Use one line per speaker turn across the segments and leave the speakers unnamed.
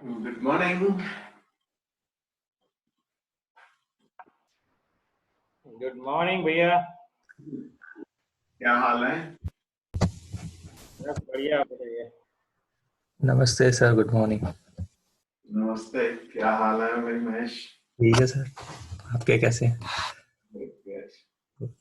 Good morning.
Good morning, भैया.
क्या हाल है?
बस बढ़िया बताइए.
नमस्ते सर, गुड मॉर्निंग.
नमस्ते. क्या हाल है मेरी महेश?
ठीक है सर, आपके कैसे हैं?
Good.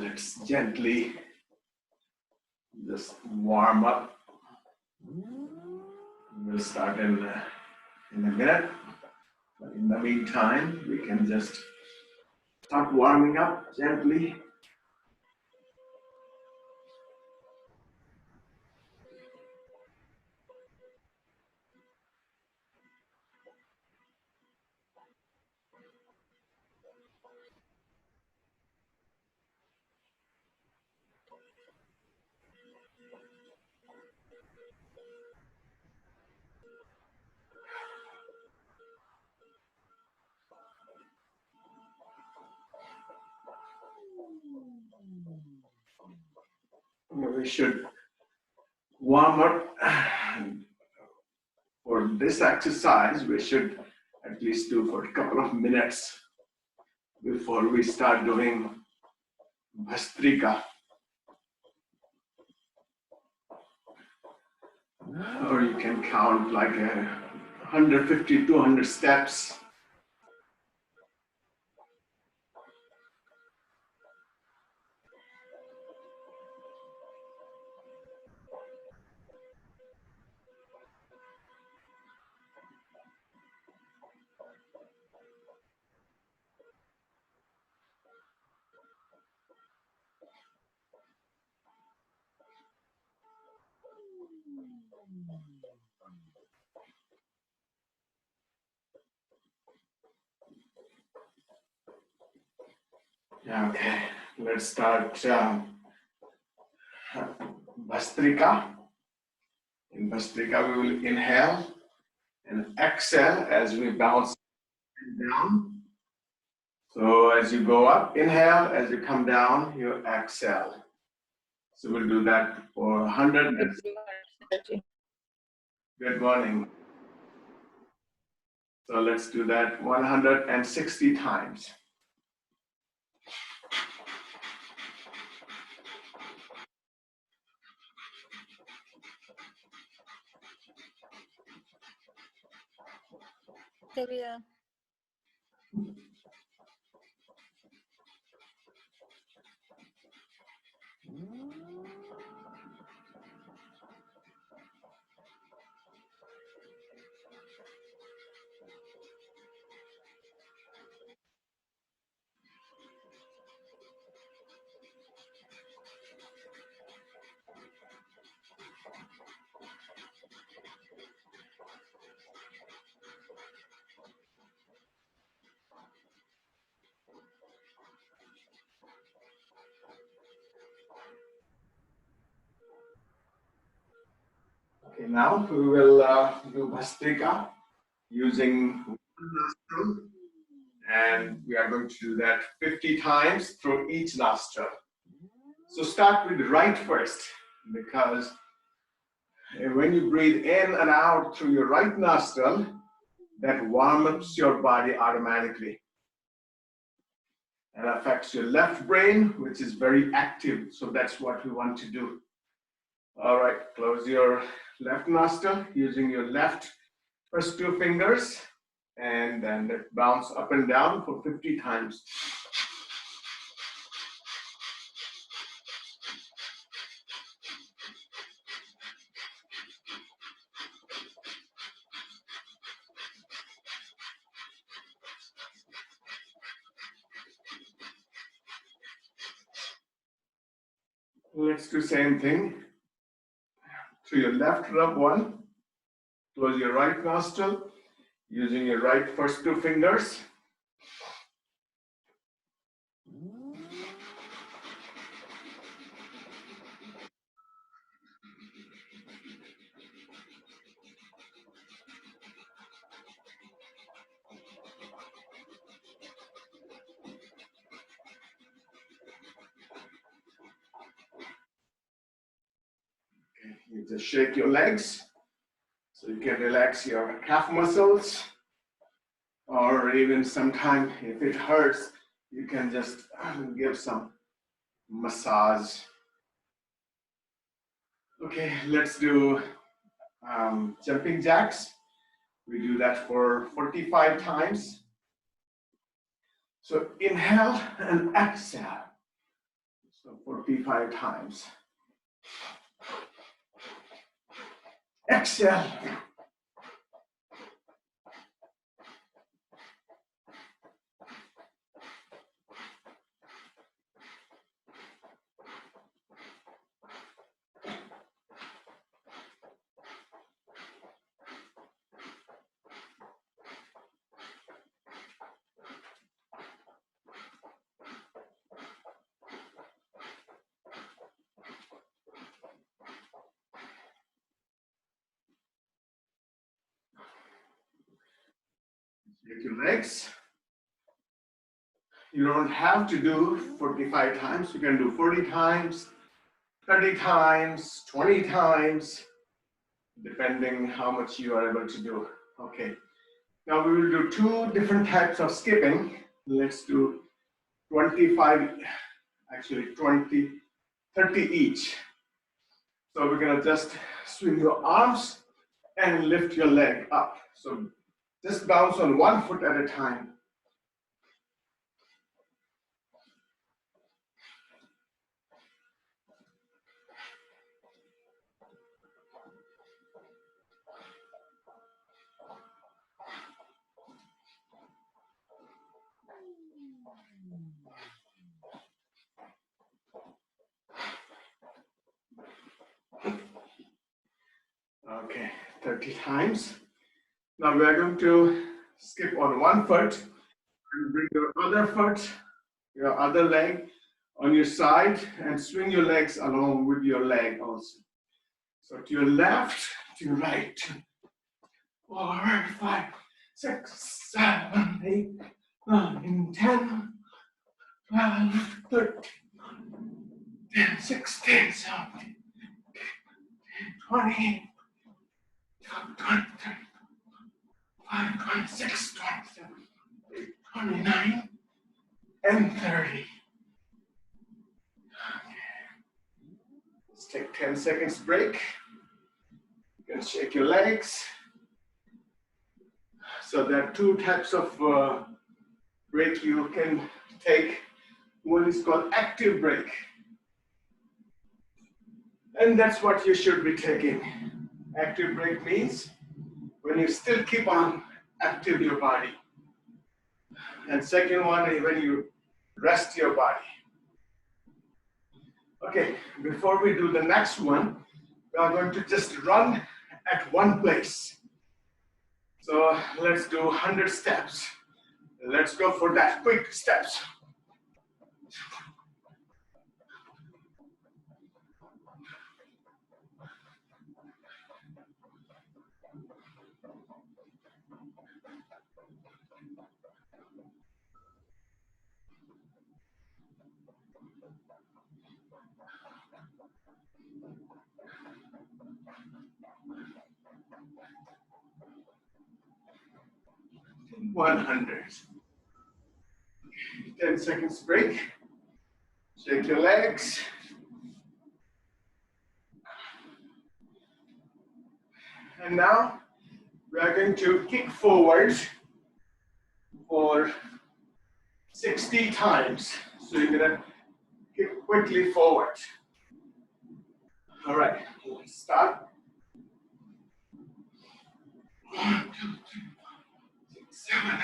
Let's gently just warm up. We'll start in a minute. But in the meantime, we can just start warming up gently. We should warm up. For this exercise, we should at least do for a couple of minutes before we start doing Bhastrika. Or you can count like 150, 200 steps. Okay, let's start Bhastrika. In Bhastrika, we will inhale and exhale as we bounce down. So as you go up, inhale. As you come down, you exhale. So we'll do that for 100. Good morning. So let's do that 160 times.
Yeah.
Okay, now we will do Bhastrika using one nostril, and we are going to do that 50 times through each nostril. So start with right first. because when you breathe in and out through your right nostril, that warms your body automatically and affects your left brain, which is very active. So that's what we want to do. All right, close your left nostril using your left first two fingers, and then let bounce up and down for 50 times. Let's do same thing. To your left, rub one. Close your right nostril using your right first two fingers. Okay, you just shake your legs so you can relax your calf muscles, or even sometime if it hurts, you can just give some massage. Okay, let's do jumping jacks. We do that for 45 times. So inhale and exhale. So 45 times. Exhale. Shake your legs. You don't have to do 45 times. You can do 40 times, 30 times, 20 times, depending how much you are able to do. Okay. Now we will do two different types of skipping. Let's do 25, actually 20, 30 each. So we're gonna just swing your arms and lift your leg up. So just bounce on one foot at a time. Okay, 30 times. Now we're going to skip on one foot and bring your other foot, your other leg on your side and swing your legs along with your leg also. So to your left, to your right, 4, 5, 6, 7, 8, 9, 10, 12, 13, 16, 17, 20, 23, 26, 27, 29, and 30. Let's take 10 seconds break. You can shake your legs. So there are two types of break you can take. One is called active break. And that's what you should be taking. Active break means when you still keep on active your body. And second one is when you rest your body. Okay, before we do the next one, we are going to just run at one place. So let's do 100 steps. Let's go for that, quick steps. 100. 10 seconds break. Shake your legs. And now we are going to kick forward for 60 times. So you're gonna kick quickly forward. All right, let's start. 1, 2, 3, 4, 6, 7, 8, 9.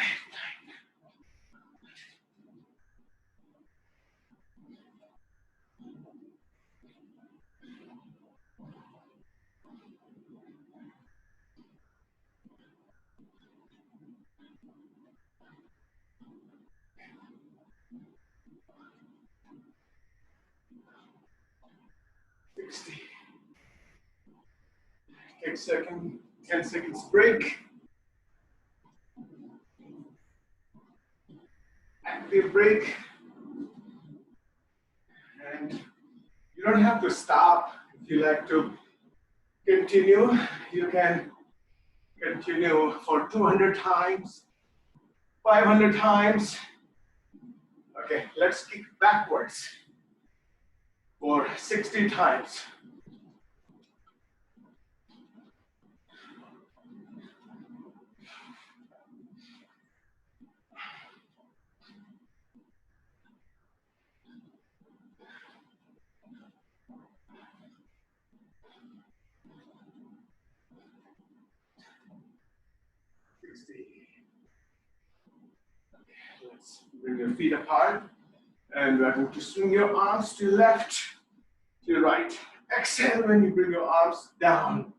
60. Take 10 seconds break. Active break. And you don't have to stop. If you like to continue, you can continue for 200 times, 500 times. Okay, let's kick backwards for 60 times. Let's bring your feet apart, and we are going to swing your arms to left, to right. Exhale when you bring your arms down.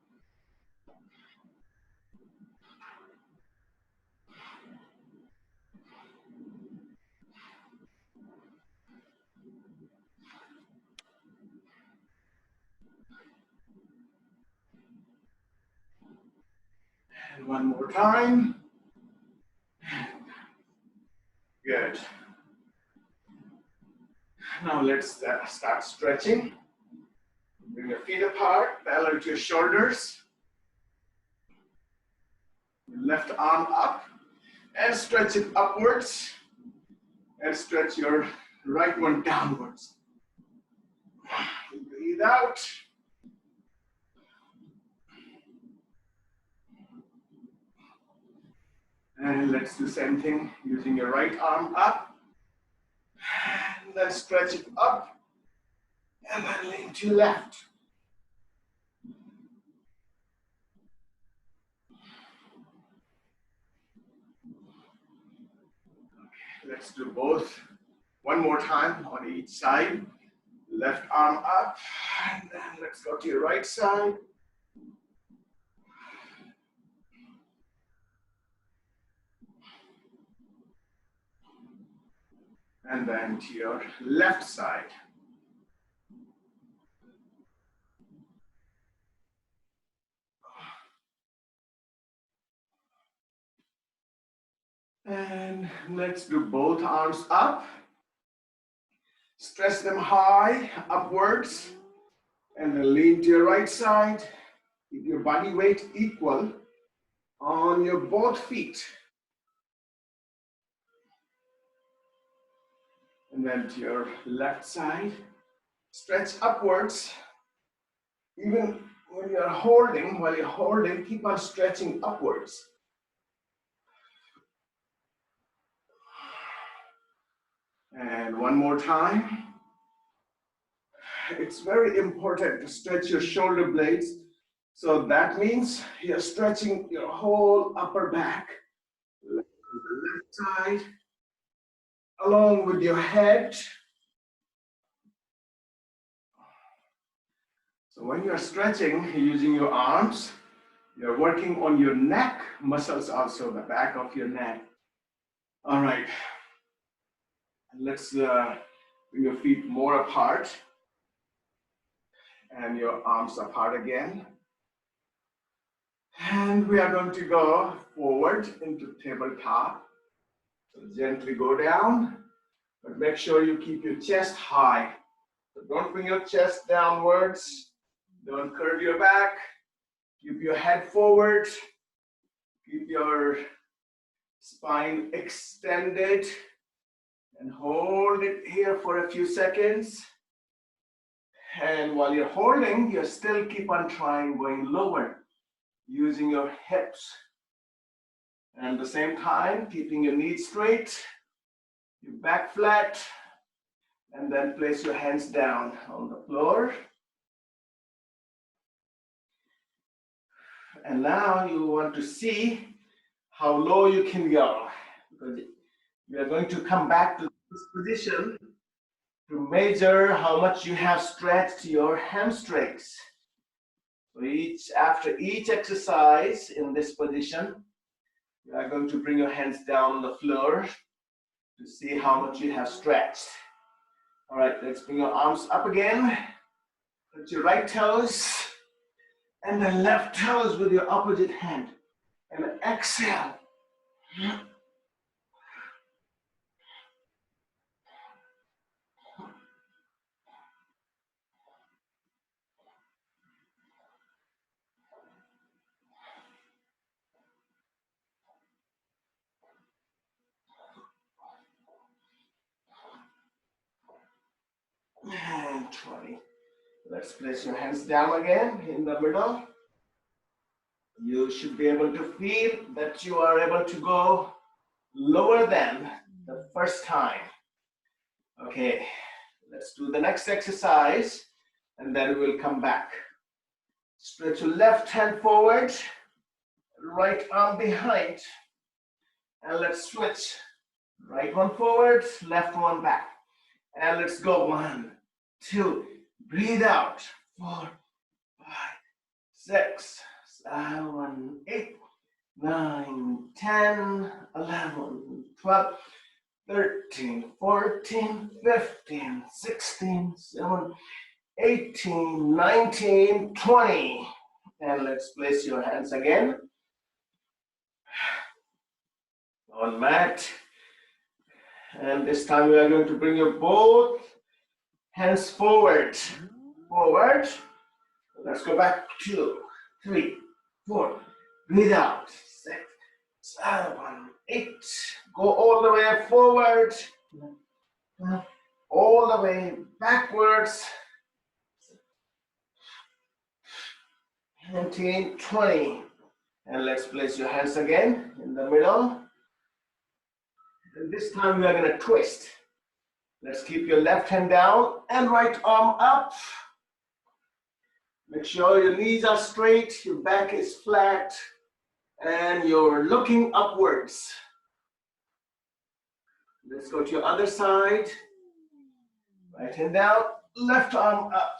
And one more time. Good. Now let's start stretching. Bring your feet apart, parallel to your shoulders. Left arm up and stretch it upwards and stretch your right one downwards. Breathe out. And let's do the same thing using your right arm up. And then stretch it up. And then lean to left. Okay, let's do both. One more time on each side. Left arm up. And then let's go to your right side. And then to your left side. And let's do both arms up. Stretch them high, upwards. And then lean to your right side. Keep your body weight equal on your both feet. And then to your left side. Stretch upwards. Even when you're holding, while you're holding, keep on stretching upwards. And one more time. It's very important to stretch your shoulder blades. So that means you're stretching your whole upper back. Left side, along with your head. So when you're stretching, using your arms, you're working on your neck muscles also, the back of your neck. All right. Let's bring your feet more apart and your arms apart again. And we are going to go forward into tabletop. So gently go down, but make sure you keep your chest high. So don't bring your chest downwards. Don't curve your back. Keep your head forward. Keep your spine extended, and hold it here for a few seconds. And while you're holding, you still keep on trying going lower, using your hips. And at the same time, keeping your knees straight, your back flat, and then place your hands down on the floor. And now you want to see how low you can go, because we are going to come back to this position to measure how much you have stretched your hamstrings. So after each exercise in this position, you are going to bring your hands down on the floor to see how much you have stretched. All right, let's bring your arms up again. Put your right toes and the left toes with your opposite hand. And exhale. And 20. Let's place your hands down again in the middle. You should be able to feel that you are able to go lower than the first time. Okay, let's do the next exercise and then we'll come back. Stretch your left hand forward, right arm behind, and let's switch. Right one forward, left one back. And let's go 1, 2, breathe out, 4, 5, 6, 7, 8, 9, 10, 11, 12, 13, 14, 15, 16, 17, 18, 19, 20. And let's place your hands again on mat. And this time we are going to bring your both hands forward. Forward. Let's go back. 2, 3, 4. Breathe out. 6, 7, 8. Go all the way forward. All the way backwards. 19, 20. And let's place your hands again in the middle. And this time we are going to twist. Let's keep your left hand down and right arm up. Make sure your knees are straight, your back is flat, and you're looking upwards. Let's go to your other side. Right hand down, left arm up.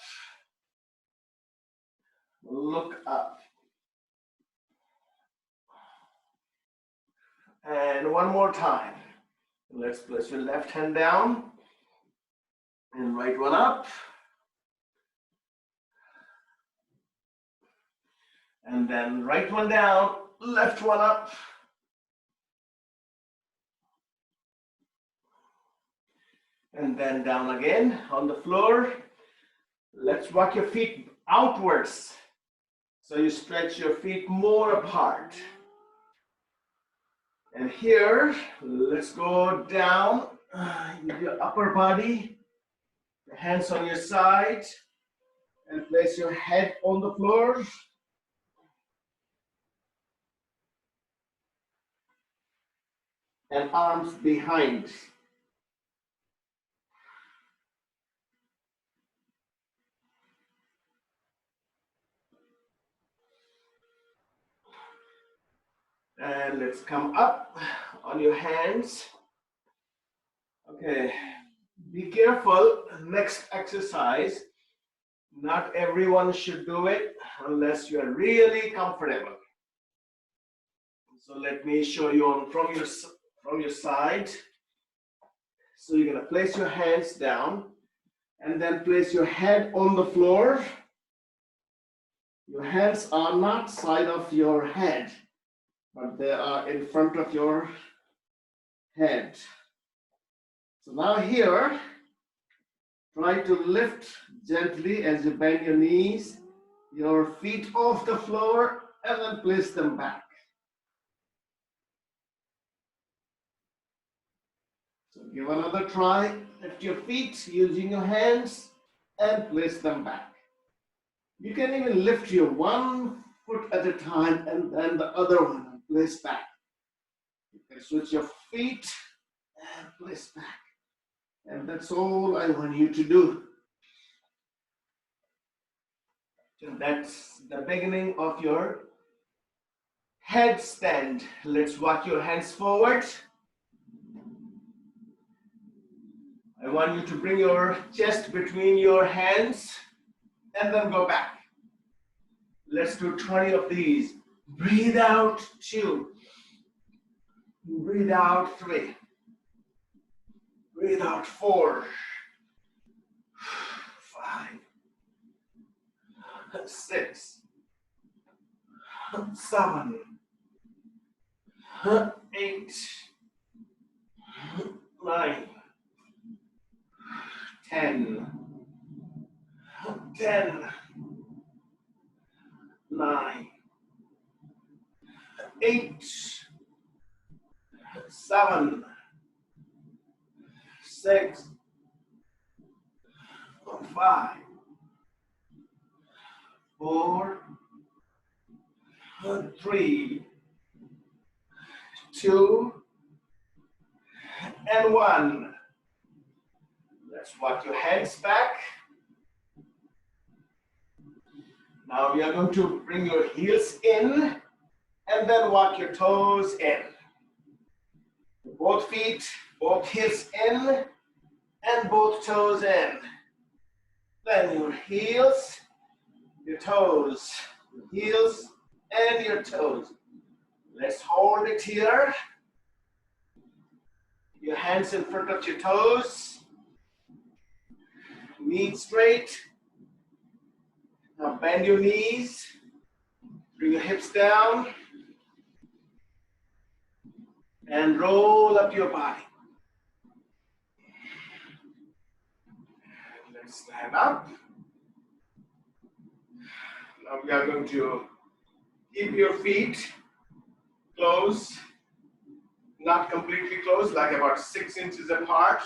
Look up. And one more time. Let's place your left hand down and right one up. And then right one down, left one up. And then down again on the floor. Let's walk your feet outwards. So you stretch your feet more apart. And here, let's go down with your upper body, your hands on your side, and place your head on the floor. And arms behind. And let's come up on your hands. Okay, be careful, next exercise, not everyone should do it unless you are really comfortable. So let me show you from your side. So you're gonna place your hands down and then place your head on the floor. Your hands are not side of your head, but they are in front of your head. So now here, try to lift gently as you bend your knees, your feet off the floor, and then place them back. Give another try. Lift your feet using your hands and place them back. You can even lift your one foot at a time and then the other one and place back. You can switch your feet and place back. And that's all I want you to do. So that's the beginning of your headstand. Let's walk your hands forward. I want you to bring your chest between your hands and then go back. Let's do 20 of these. Breathe out 2. Breathe out 3. Breathe out 4. 5. 6. 7. 8. 9. 10. 10. 9. 8. 7. 6. 5. 4. 3. 2. And 1. Let's walk your hands back. Now we are going to bring your heels in and then walk your toes in. Both feet, both heels in and both toes in. Then your heels, your toes, your heels and your toes. Let's hold it here. Your hands in front of your toes. Knees straight. Now bend your knees. Bring your hips down. And roll up your body. Let's stand up. Now we are going to keep your feet closed. Not completely closed, like about 6 inches apart.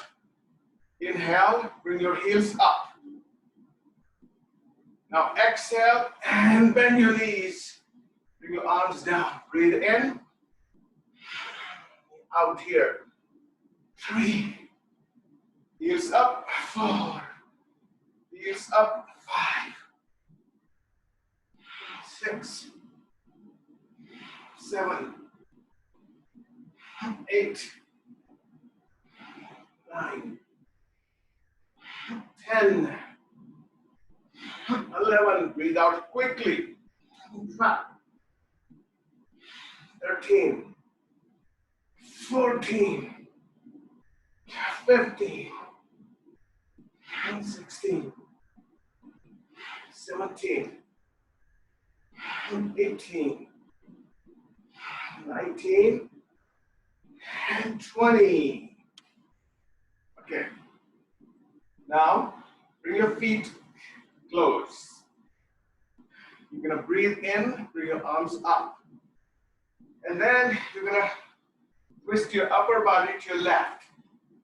Inhale, bring your heels up. Now exhale and bend your knees. Bring your arms down. Breathe in. Out here. 3. Heels up. 4. Heels up. 5. 6. 7. 8. 9. 10. 11. Breathe out quickly. 12. 13. 14. 15. 16. 17. 18. 19. And 20. Okay. Now, bring your feet close. You're going to breathe in, bring your arms up. And then you're going to twist your upper body to your left.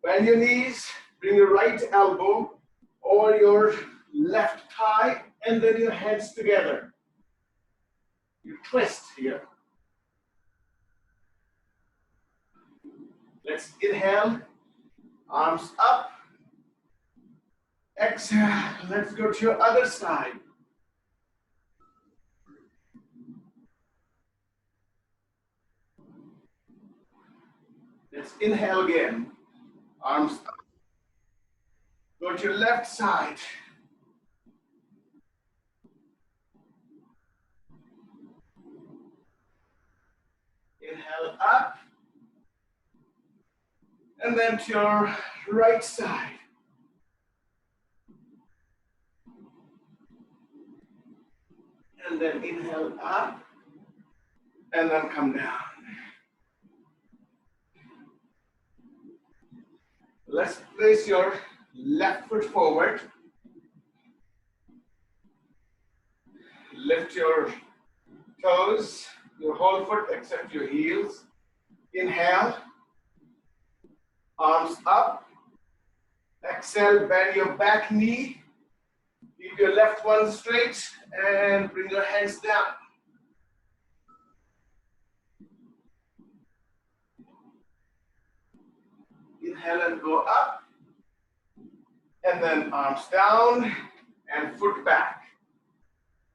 Bend your knees, bring your right elbow over your left thigh, and then your hands together. You twist here. Let's inhale, arms up. Exhale, let's go to your other side. Let's inhale again. Arms up. Go to your left side. Inhale up. And then to your right side. And then inhale up. And then come down. Let's place your left foot forward. Lift your toes, your whole foot except your heels. Inhale. Arms up. Exhale, bend your back knee. Keep your left one straight and bring your hands down. Inhale and go up. And then arms down and foot back.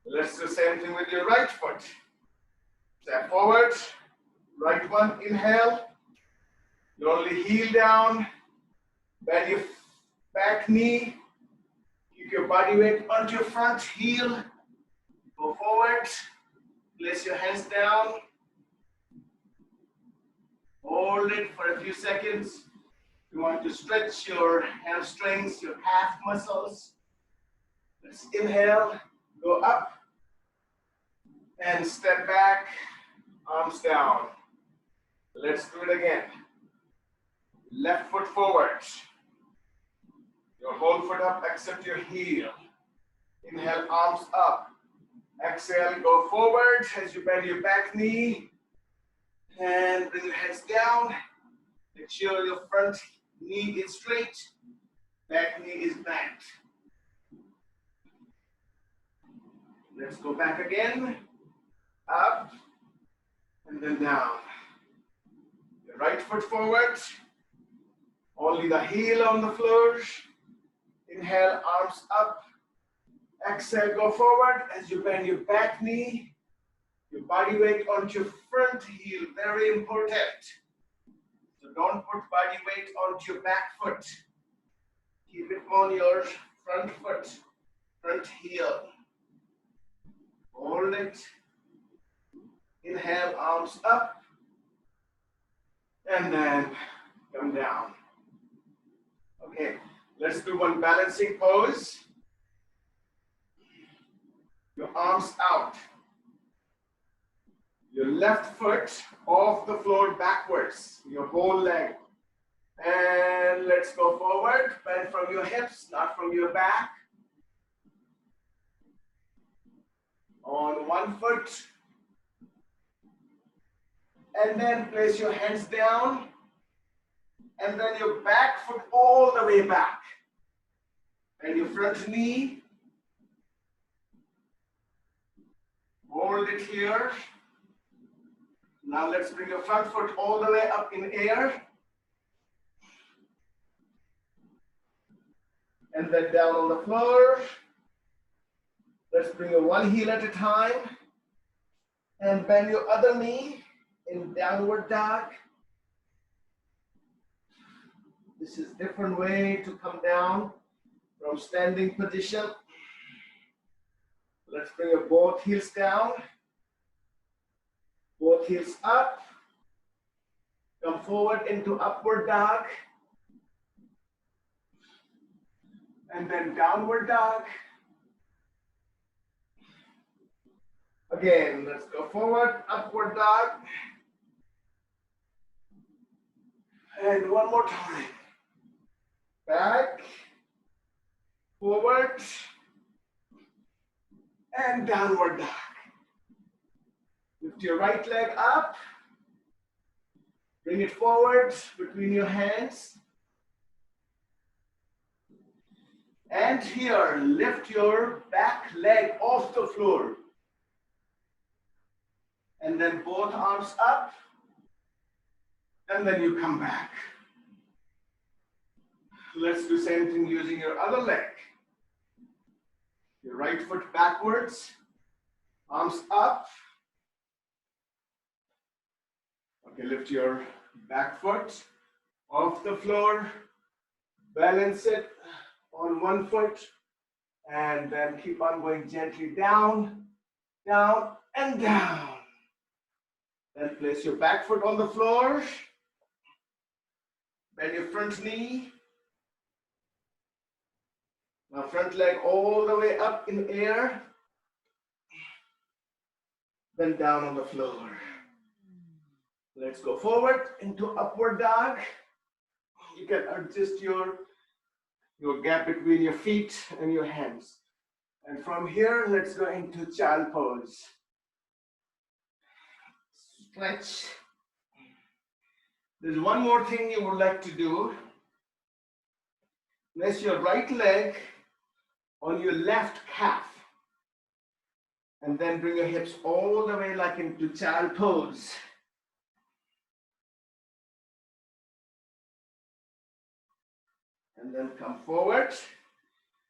Let's do the same thing with your right foot. Step forward. Right one, inhale. Lower the heel down. Bend your back knee. Keep your body weight onto your front heel. Go forward. Place your hands down. Hold it for a few seconds. You want to stretch your hamstrings, your calf muscles. Let's inhale, go up, and step back, arms down. Let's do it again. Left foot forward. Your whole foot up except your heel. Inhale, arms up. Exhale, go forward as you bend your back knee. And bring your hands down. Make sure your front knee is straight, back knee is bent. Let's go back again. Up and then down. Your right foot forward. Only the heel on the floor. Inhale, arms up. Exhale, go forward as you bend your back knee. Your body weight onto your front heel, very important. So don't put body weight onto your back foot. Keep it on your front foot, front heel. Hold it. Inhale, arms up. And then come down. Okay, let's do one balancing pose. Your arms out. Your left foot off the floor backwards, your whole leg. And let's go forward, bend from your hips, not from your back. On one foot. And then place your hands down. And then your back foot all the way back. And your front knee. Hold it here. Now let's bring your front foot all the way up in air. And then down on the floor. Let's bring your one heel at a time. And bend your other knee in downward dog. This is a different way to come down from standing position. Let's bring your both heels down. Both heels up. Come forward into upward dog. And then downward dog. Again, let's go forward, upward dog. And one more time. Back, forward, and downward dog. Lift your right leg up. Bring it forward between your hands. And here, lift your back leg off the floor. And then both arms up. And then you come back. Let's do the same thing using your other leg. Your right foot backwards. Arms up. Okay, lift your back foot off the floor. Balance it on one foot. And then keep on going gently down, down, and down. Then place your back foot on the floor. Bend your front knee. Now front leg all the way up in air. Then down on the floor. Let's go forward into upward dog. You can adjust your gap between your feet and your hands. And from here, let's go into child pose. Stretch. There's one more thing you would like to do. Place your right leg on your left calf. And then bring your hips all the way like into child pose. And then come forward.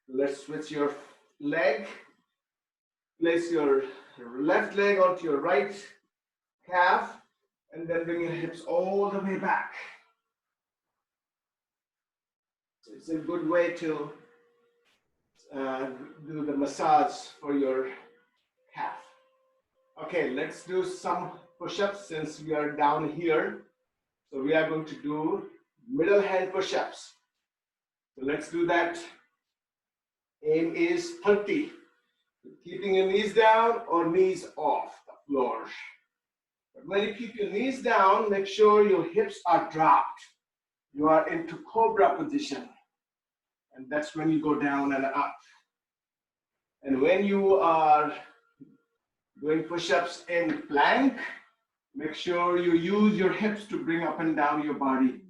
Let's switch your leg. Place your left leg onto your right calf. And then bring your hips all the way back. So it's a good way to do the massage for your calf. Okay, let's do some push-ups since we are down here. So we are going to do middle hand push-ups. So let's do that. Aim is 30. Keeping your knees down or knees off the floor. But when you keep your knees down, make sure your hips are dropped. You are into cobra position. And that's when you go down and up. And when you are doing push-ups in plank, make sure you use your hips to bring up and down your body.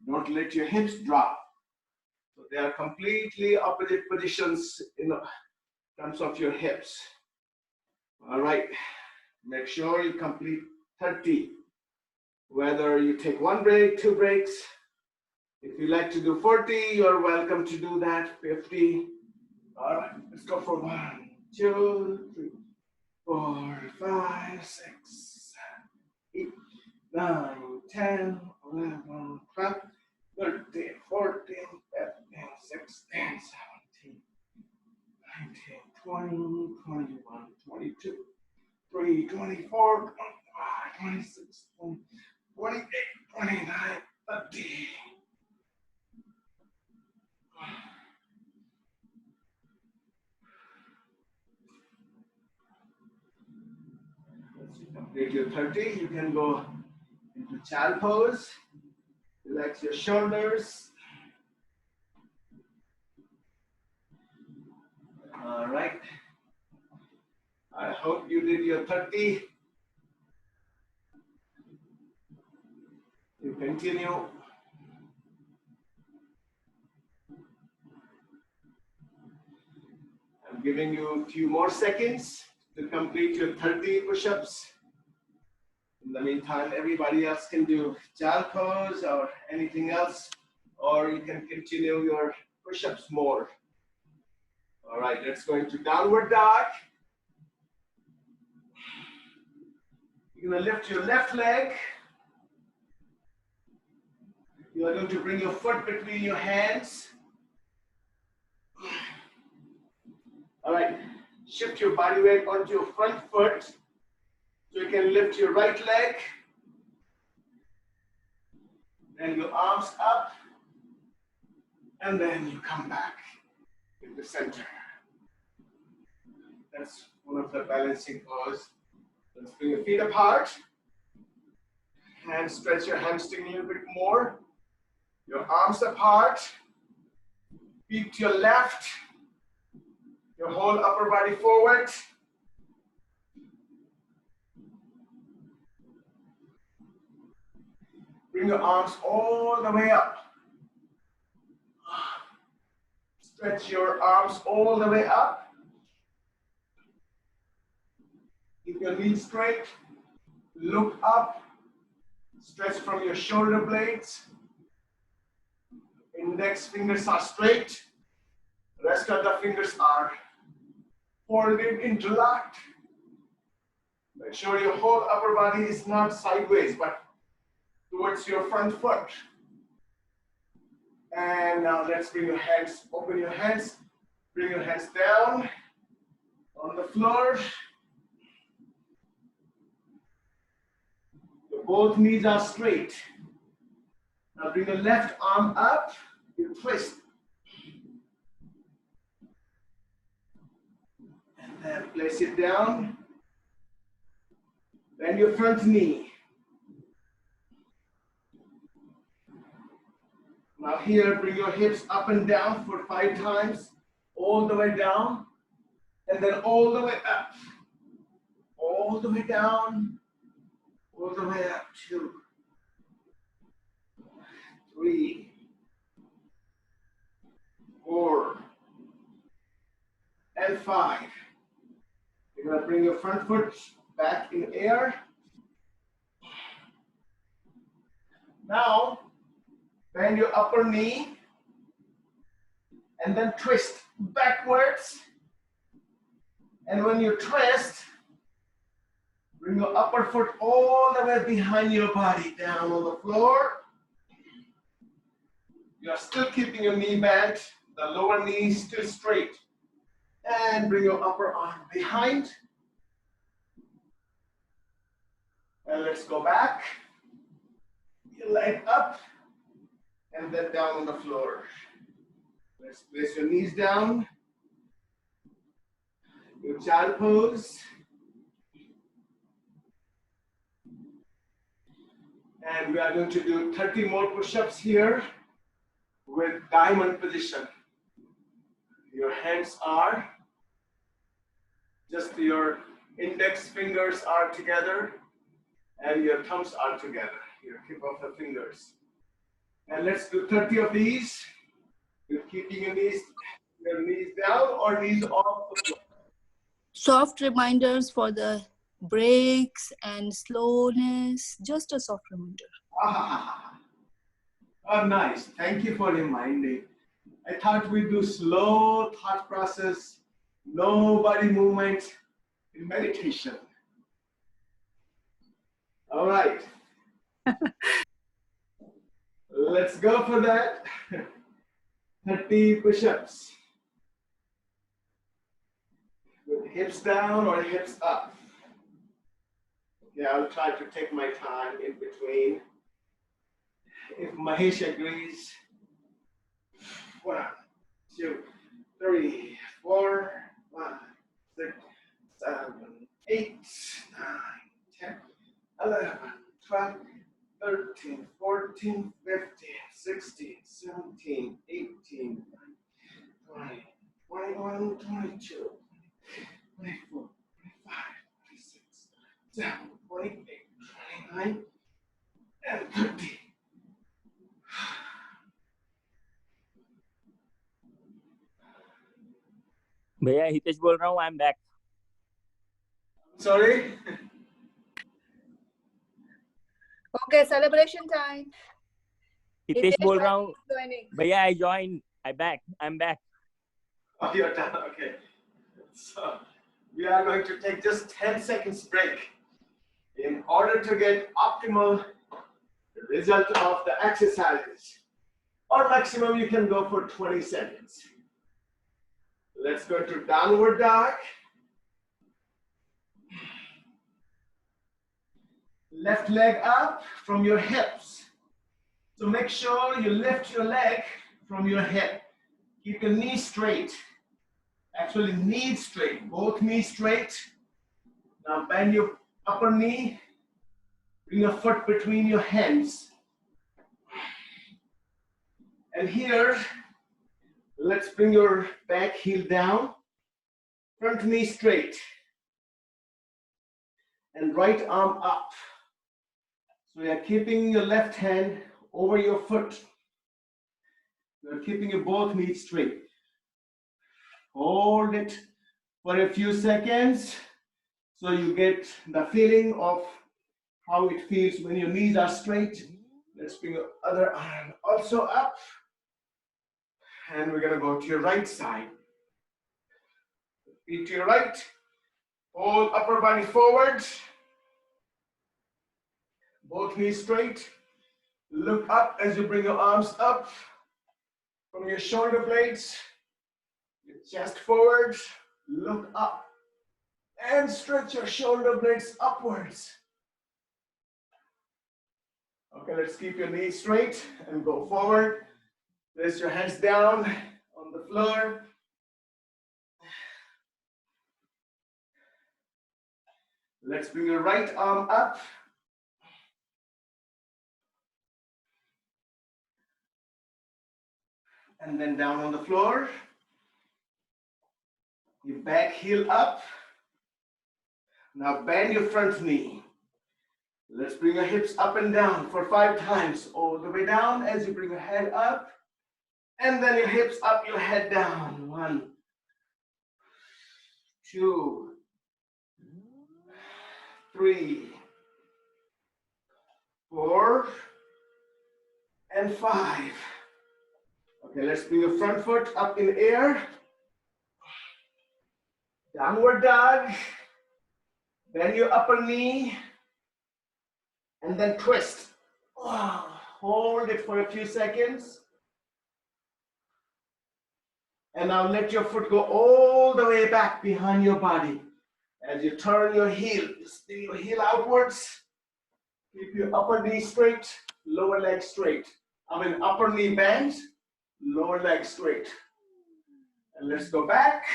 Don't let your hips drop. So they are completely opposite positions in terms of your hips. All right, make sure you complete 30. Whether you take 1 break, 2 breaks. If you like to do 40, you're welcome to do that. 50. All right, let's go for 1, 2, 3, 4, 5, 6, 7, 8, 9, 10, 11, 12, 13, 14, 15, 16, 17, 19, 20, 21, 22, 23, 24, 25, 26, 28, 29, 30. Once you complete your 30, you can go into child pose. Relax your shoulders. All right. I hope you did your 30. You continue. I'm giving you a few more seconds to complete your 30 push-ups. In the meantime, everybody else can do child pose or anything else, or you can continue your push-ups more. All right, let's go into downward dog. You're gonna lift your left leg. You are going to bring your foot between your hands. All right, shift your body weight onto your front foot so you can lift your right leg. Then your arms up, and then you come back in the center. That's one of the balancing pose. Let's bring your feet apart. And stretch your hamstring a little bit more. Your arms apart. Feet to your left. Your whole upper body forward. Bring your arms all the way up. Stretch your arms all the way up. Keep your knees straight. Look up. Stretch from your shoulder blades. Index fingers are straight. The rest of the fingers are folded, interlocked. Make sure your whole upper body is not sideways, but towards your front foot. And now let's bring your hands, open your hands, bring your hands down on the floor. Your both knees are straight. Now bring your left arm up, you twist. And then place it down. Bend your front knee. Now here, bring your hips up and down for 5 times, all the way down, and then all the way up. All the way down, all the way up, 2, 3, 4, and 5. You're going to bring your front foot back in air. Now, bend your upper knee and then twist backwards. And when you twist, bring your upper foot all the way behind your body, down on the floor. You are still keeping your knee bent, the lower knee still straight. And bring your upper arm behind. And let's go back. Your leg up, and then down on the floor. Let's place your knees down. Your child pose. And we are going to do 30 more push-ups here with diamond position. Your hands are, just your index fingers are together and your thumbs are together, your tip of the fingers. And let's do 30 of these. You're keeping your knees down or knees off the floor.
Soft reminders for the breaks and slowness, just a soft reminder.
Oh, nice. Thank you for reminding. I thought we'd do slow thought process, no body movement in meditation. All right. Let's go for that. 30 push-ups. With hips down or hips up. Okay, I'll try to take my time in between. If Mahesh agrees. 1, 2, 3, 4, 5, 6, 7, 8, 9, 10, 11, 12, 13, 14, 15, 16, 17, 18, 20, 21, 22, 24, 25, 26, 27, 28, 29, and 30.
भैया हितेश बोल रहा हूँ, I'm back.
Sorry?
Okay, celebration time.
Hitesh बोल रहा हूँ,
Joining.
भैया I joined, I'm back.
Oh, you're done, okay. So, we are going to take just 10 seconds break in order to get optimal result of the exercises. Or maximum you can go for 20 seconds. Let's go to downward dog. Left leg up from your hips. So make sure you lift your leg from your hip. Keep your knee straight. Actually, knees straight, both knees straight. Now bend your upper knee. Bring your foot between your hands. And here, let's bring your back heel down. Front knee straight. And right arm up. So you are keeping your left hand over your foot. You are keeping your both knees straight. Hold it for a few seconds so you get the feeling of how it feels when your knees are straight. Let's bring your other arm also up. And we're going to go to your right side. Feet to your right. Hold upper body forward. Both knees straight. Look up as you bring your arms up from your shoulder blades. Your chest forward. Look up. And stretch your shoulder blades upwards. Okay, let's keep your knees straight and go forward. Place your hands down on the floor. Let's bring your right arm up. And then down on the floor. Your back heel up. Now bend your front knee. Let's bring your hips up and down for 5 times. All the way down as you bring your head up. And then your hips up, your head down. 1, 2, 3, 4, and 5. Okay, let's bring your front foot up in air. Downward dog. Bend your upper knee. And then twist. Hold it for a few seconds. And now let your foot go all the way back behind your body. As you turn your heel, spin your heel outwards. Keep your upper knee straight, lower leg straight. Upper knee bend, lower leg straight. And let's go back.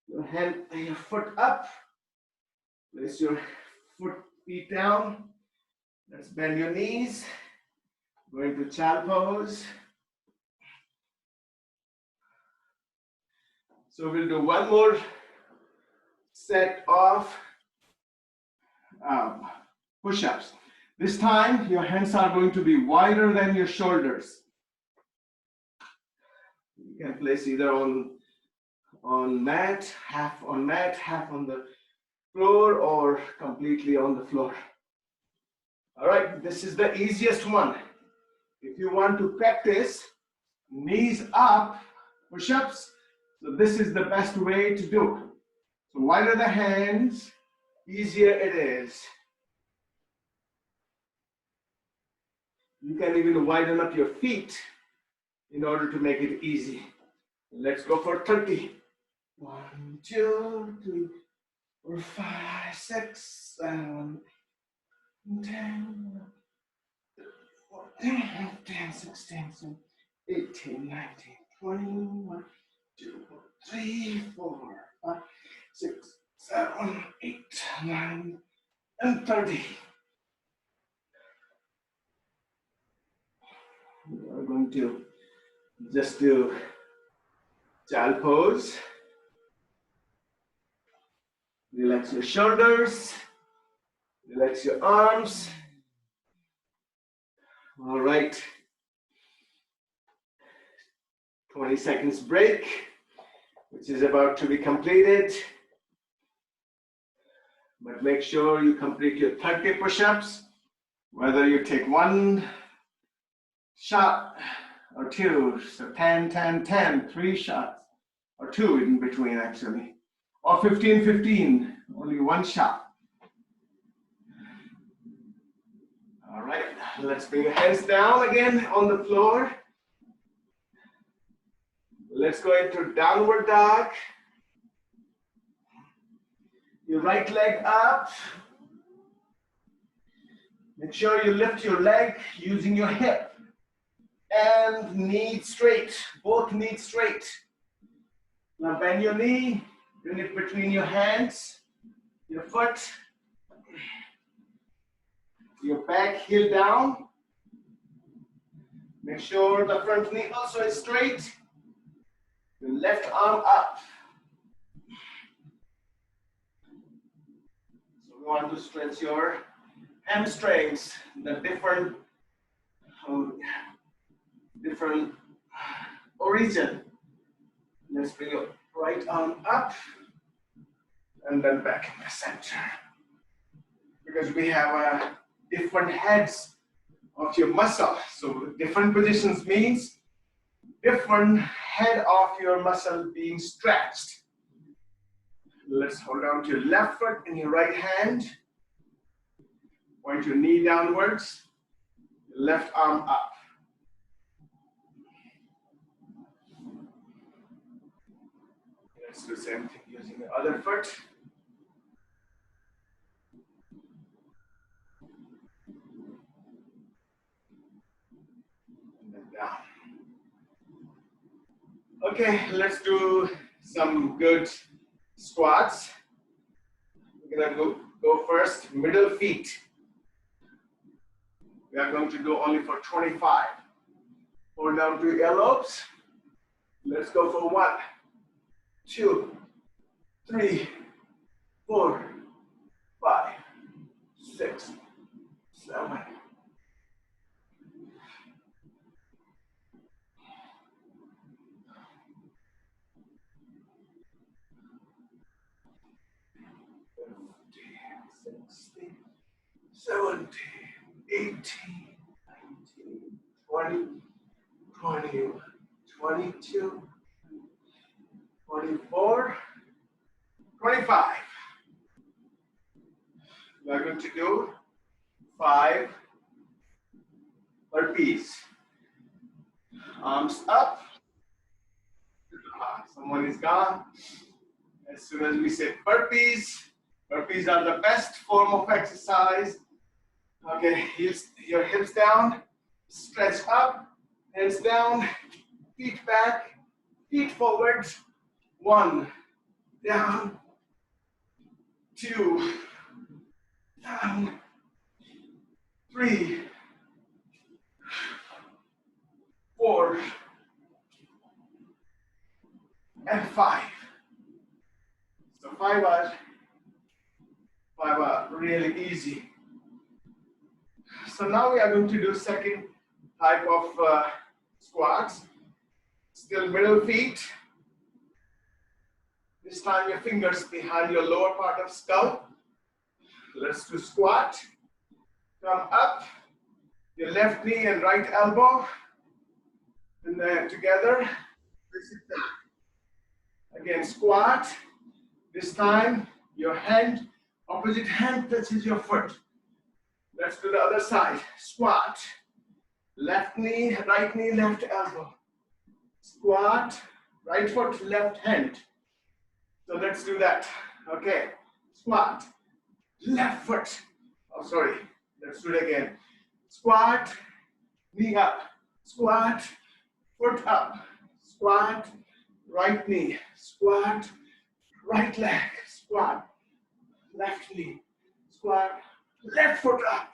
Your foot up. Place your feet down. Let's bend your knees. Go into child pose. So we'll do one more set of push-ups. This time, your hands are going to be wider than your shoulders. You can place either on mat, half on the floor, or completely on the floor. All right, this is the easiest one. If you want to practice knees up push-ups, so this is the best way to do. So wider the hands, easier it is. You can even widen up your feet in order to make it easy. Let's go for 30. 1, 2, 3, 4, 5, 6, 7, 10, 14, 15, 16, 17, 18, 19, 20, 1, 2, 3, 4, 5, 6, 7, 8, 9, and 30. We are going to just do child pose. Relax your shoulders. Relax your arms. All right. 20 seconds break, which is about to be completed. But make sure you complete your 30 push-ups, whether you take 1 shot or 2, so 10, 10, 10, 3 shots, or 2 in between actually, or 15, 15, only 1 shot. All right, let's bring your hands down again on the floor. Let's go into downward dog. Your right leg up. Make sure you lift your leg using your hip and knee straight, both knees straight. Now bend your knee, bring it between your hands, your foot, your back heel down. Make sure the front knee also is straight. Your left arm up. So we want to stretch your hamstrings, the different origin. Let's bring your right arm up and then back in the center. Because we have different heads of your muscle. So different positions means different head of your muscle being stretched. Let's hold on to your left foot in your right hand. Point your knee downwards, left arm up. Let's do the same thing using the other foot. And then down. Okay, let's do some good squats. We're gonna go first, middle feet. We are going to go only for 25. Hold down to your elbows. Let's go for 1, 2, 3, 4, 5, 6, 7, 16, 17, 18, 19, 20, 21, 22, 24, 25. We are going to do 5 burpees. Arms up. Someone is gone. As soon as we say burpees, burpees are the best form of exercise. Okay, your hips down, stretch up, hands down, feet back, feet forward. 1, down, 2, down, 3, 4, and 5. So 5 are really easy. So now we are going to do second type of squats. Still middle feet. This time your fingers behind your lower part of skull. Let's do squat. Come up. Your left knee and right elbow. And then together. This is that. Again, squat. This time your hand, opposite hand touches your foot. Let's do the other side. Squat. Left knee, left elbow. Squat. Right foot, left hand. So let's do that. Okay. Squat. Left foot. Oh, sorry. Let's do it again. Squat. Knee up. Squat. Foot up. Squat. Right knee. Squat. Right leg. Squat. Left knee. Squat. Left foot up.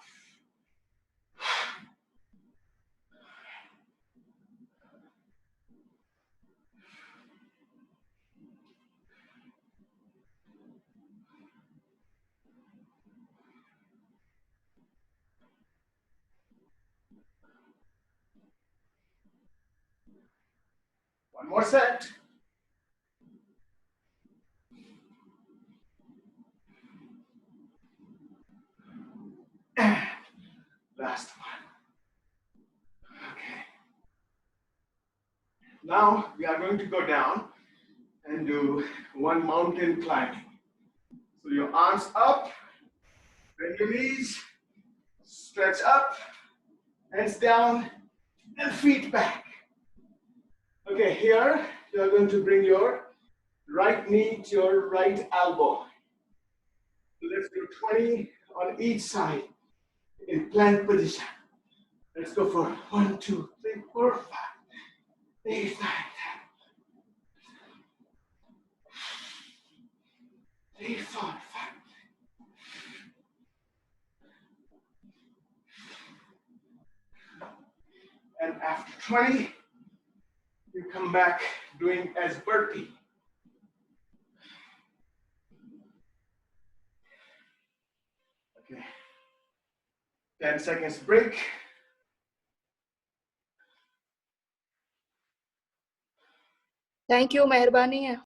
One more set. And last one. Okay. Now we are going to go down and do one mountain climbing. So your arms up, bend your knees, stretch up, hands down, and feet back. Okay, here you are going to bring your right knee to your right elbow. So let's do 20 on each side in plank position. Let's go for 1, 2, 3, 4, 5, 8, 9, 10. 3, 4, 5. And after 20, you come back doing as burpee. Okay. 10 seconds break.
Thank you, Mehrbani.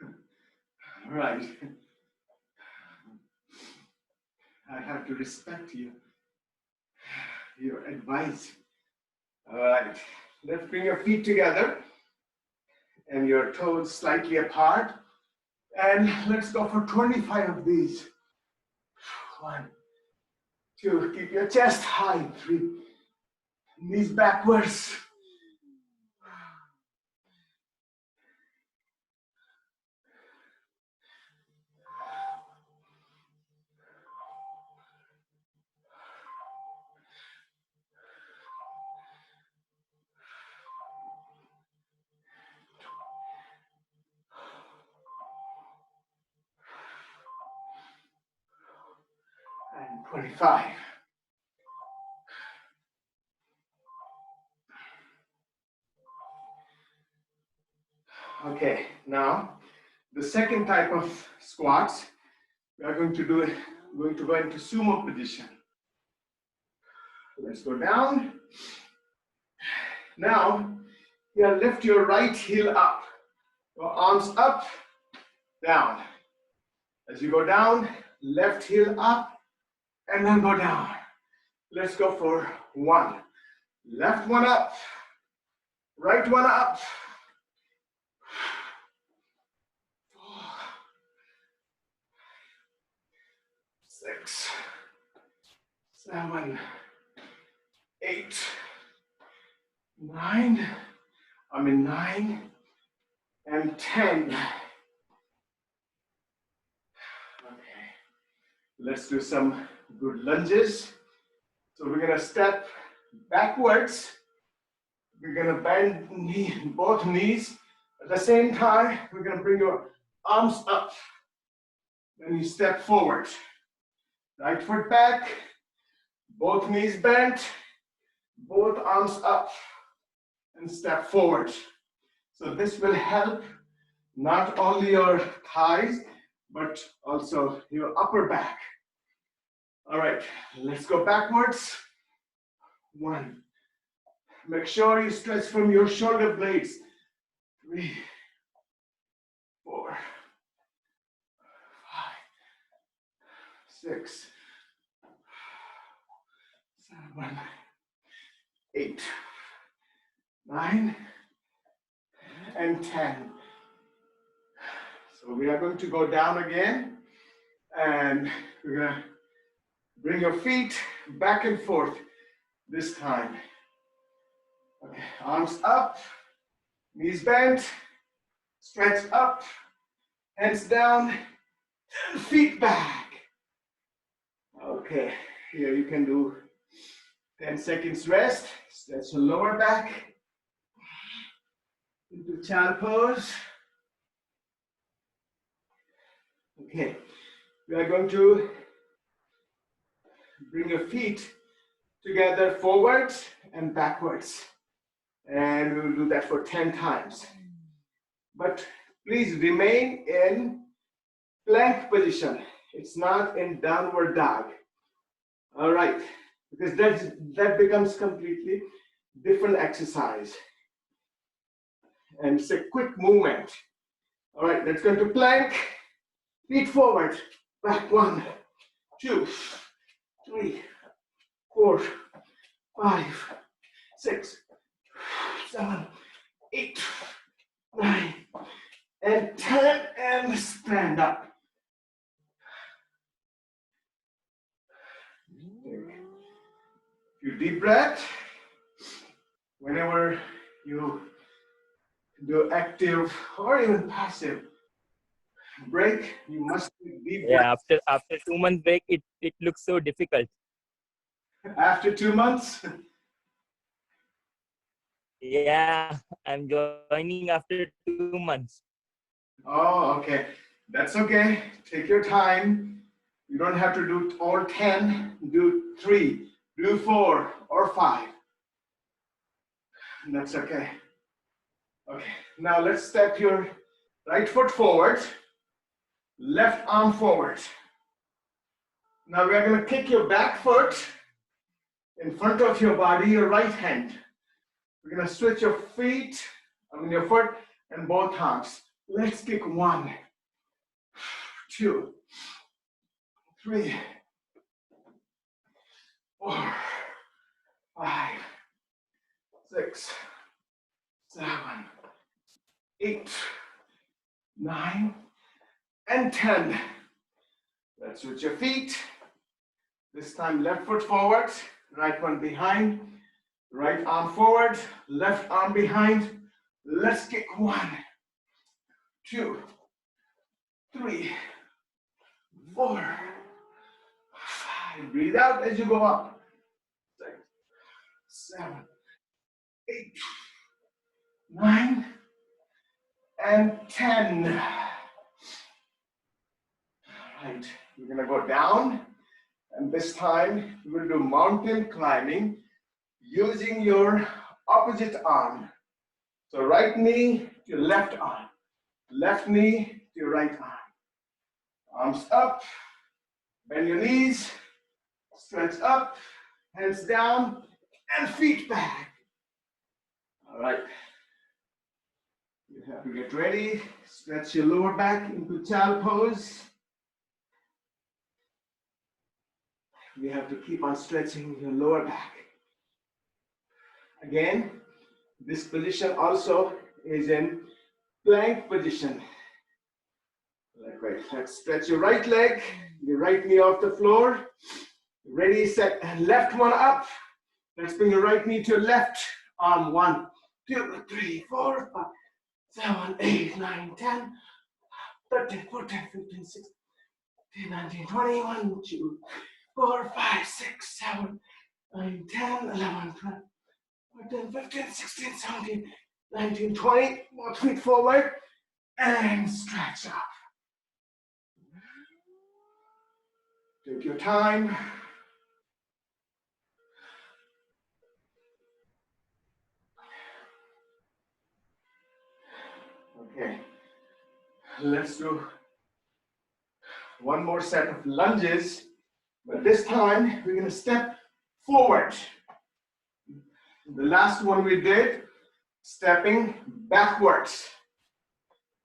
All right. I have to respect you, your advice. All right. Let's bring your feet together and your toes slightly apart. And let's go for 25 of these. 1, 2, keep your chest high. 3, knees backwards. 25. Okay, now the second type of squats, we are going to do We're going to go into sumo position. Let's go down. Now, here lift your right heel up. Your arms up, down. As you go down, left heel up, and then go down. Let's go for one. Left one up, right one up. 4, 6, 7, 8, 9. 9 and 10. Okay. Let's do some good lunges. So we're gonna step backwards. We're gonna bend both knees. At the same time, we're gonna bring your arms up. Then you step forward. Right foot back, both knees bent, both arms up, and step forward. So this will help not only your thighs, but also your upper back. All right, let's go backwards. 1. Make sure you stretch from your shoulder blades. 3, 4, 5, 6, 7, 8, 9, and 10. So we are going to go down again, and we're going to bring your feet back and forth this time. Okay, arms up, knees bent, stretch up, hands down, feet back. Okay, here you can do 10 seconds rest. Stretch your lower back into child pose. Okay, we are going to bring your feet together forwards and backwards. And we will do that for 10 times. But please remain in plank position. It's not in downward dog. All right, because that becomes completely different exercise. And it's a quick movement. All right, let's go to plank. Feet forward, back 1, 2, 3, 4, 5, 6, 7, 8, 9, and 10, and stand up. You deep breath. Whenever you do active or even passive break, you must take deep breath.
Yeah, after 2 months break, it looks so difficult.
After 2 months?
Yeah, I'm joining after 2 months.
Oh, okay. That's okay. Take your time. You don't have to do all 10. Do 3, do 4 or 5. That's okay. Okay. Now let's step your right foot forward, left arm forward. Now we are going to kick your back foot in front of your body, your right hand. We're going to switch your your foot and both arms. Let's kick 1, 2, 3, 4, 5, 6, 7, 8, 9, and 10. Let's switch your feet. This time left foot forward, right one behind, right arm forward, left arm behind. Let's kick 1, 2, 3, 4, 5. Breathe out as you go up. 6, 7, 8, 9, and 10. All right, we're gonna go down, and this time we will do mountain climbing using your opposite arm. So right knee to your left arm, left knee to your right arm. Arms up, Bend your knees, stretch up, hands down, and feet back. All right. You have to get ready. Stretch your lower back into child pose. We have to keep on stretching your lower back. Again, this position also is in plank position. Right. Let's stretch your right leg, your right knee off the floor. Ready, set, and left one up. Let's bring your right knee to your left arm. 1, 2, 3, 4, 5, 7, 8, 9, 10, 13, 14, 15, 16, 19, 20, 1, 2, 4, 5, 6, 7, 9, 10, 11, 12, 13, 15, 16, 17, 19, 20. More feet forward and stretch up. Take your time. Okay, let's do one more set of lunges, but this time we're going to step forward. The last one we did, stepping backwards.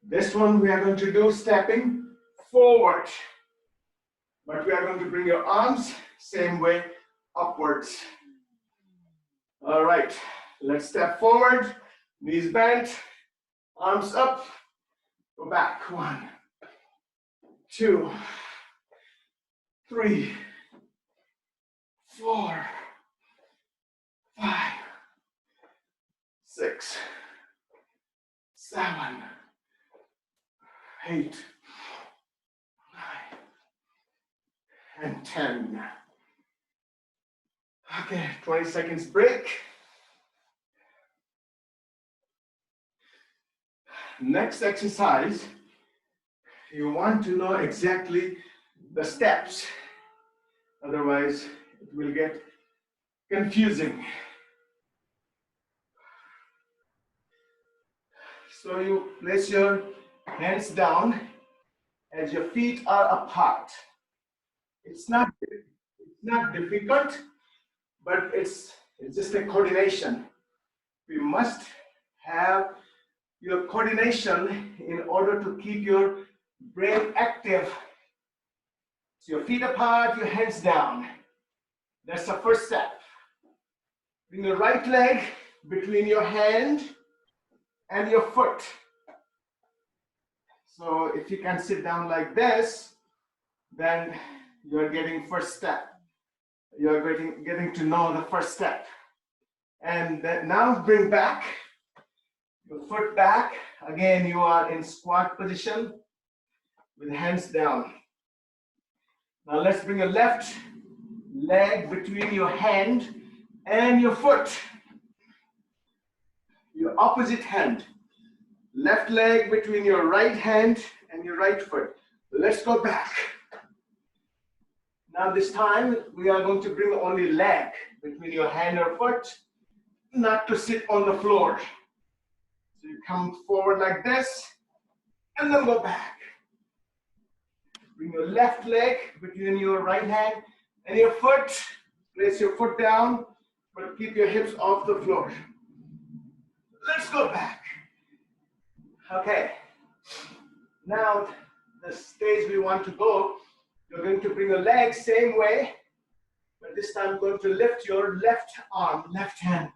This one we are going to do stepping forward, but we are going to bring your arms same way upwards. All right, let's step forward, knees bent, arms up, go back. 1, 2, 3, 4, 5, 6, 7, 8, 9, and 10. Okay, 20 seconds break. Next exercise, you want to know exactly the steps. Otherwise, it will get confusing. So you place your hands down as your feet are apart. It's not difficult, but it's just a coordination. We must have your coordination in order to keep your brain active. So your feet apart, your hands down. That's the first step. Bring your right leg between your hand and your foot. So if you can sit down like this, then you're getting first step. You're getting to know the first step. And then now bring back your foot back. Again, you are in squat position with hands down. Now let's bring your left leg between your hand and your foot. Your opposite hand. Left leg between your right hand and your right foot. Let's go back. Now this time we are going to bring only leg between your hand or foot, not to sit on the floor. So you come forward like this and then go back. Bring your left leg between your right hand and your foot. Place your foot down, but keep your hips off the floor. Let's go back. Okay. Now the stage we want to go, you're going to bring your leg same way, but this time I'm going to lift your left arm, left hand.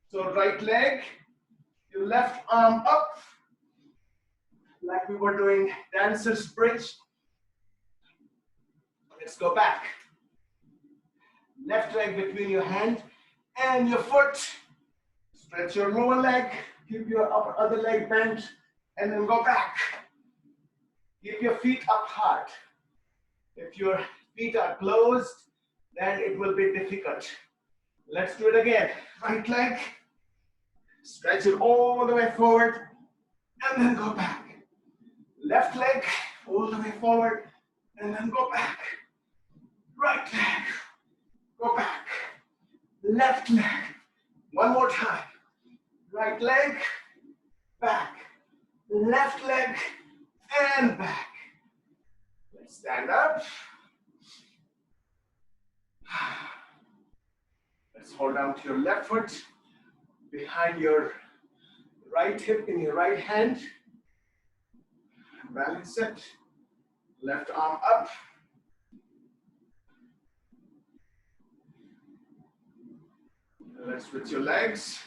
So right leg, your left arm up, like we were doing dancer's bridge. Let's go back. Left leg between your hand and your foot. Stretch your lower leg, keep your other leg bent, and then go back. Keep your feet apart. If your feet are closed, then it will be difficult. Let's do it again. Right leg, stretch it all the way forward, and then go back. Left leg, all the way forward, and then go back. Right leg, go back. Left leg, one more time. Right leg, back. Left leg, and back. Let's stand up. Let's hold down to your left foot, behind your right hip in your right hand. Balance it. Left arm up. Let's switch your legs.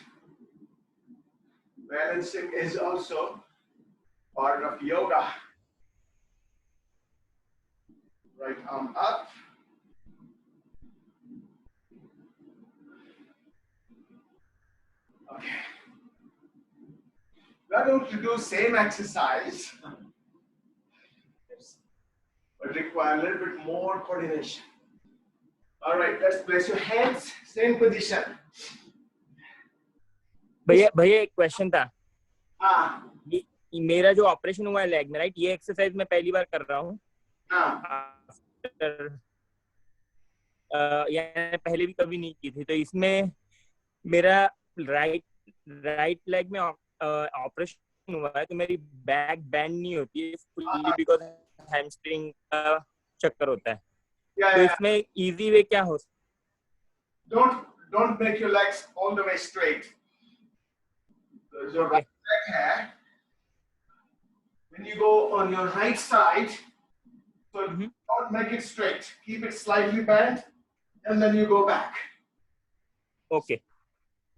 Balancing is also part of yoga. Right arm up. Okay. We are going to do same exercise, but require a little bit more coordination. All right, let's place your hands, same position.
भैया एक question था.
हाँ.
मेरा जो operation हुआ है leg में, right, ये एक्सरसाइज मैं पहली बार कर रहा हूँ. यानी पहले भी कभी नहीं की थी, तो इसमें मेरा राइट लेग में ऑपरेशन हुआ है, तो मेरी बैक बैंड नहीं होती है फुल्ली बिकॉज हैमस्ट्रिंग का चक्कर होता है. तो इसमें इजी वे क्या हो?
Don't make your legs all the way straight. Your right leg है. When you go on your right side, so don't make it straight. Keep it slightly bent, and then you go back.
Okay.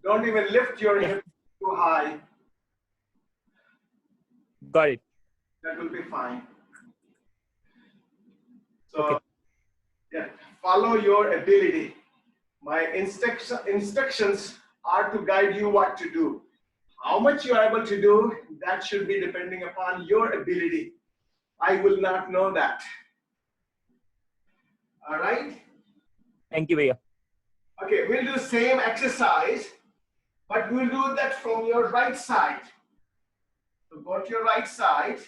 Don't even lift your hip too high.
Got it.
That will be fine. So, yeah, follow your ability. My instructions are to guide you what to do. How much you are able to do, that should be depending upon your ability. I will not know that. All right?
Thank you, भैया.
Okay, we'll do same exercise, but we'll do that from your right side. So go to your right side,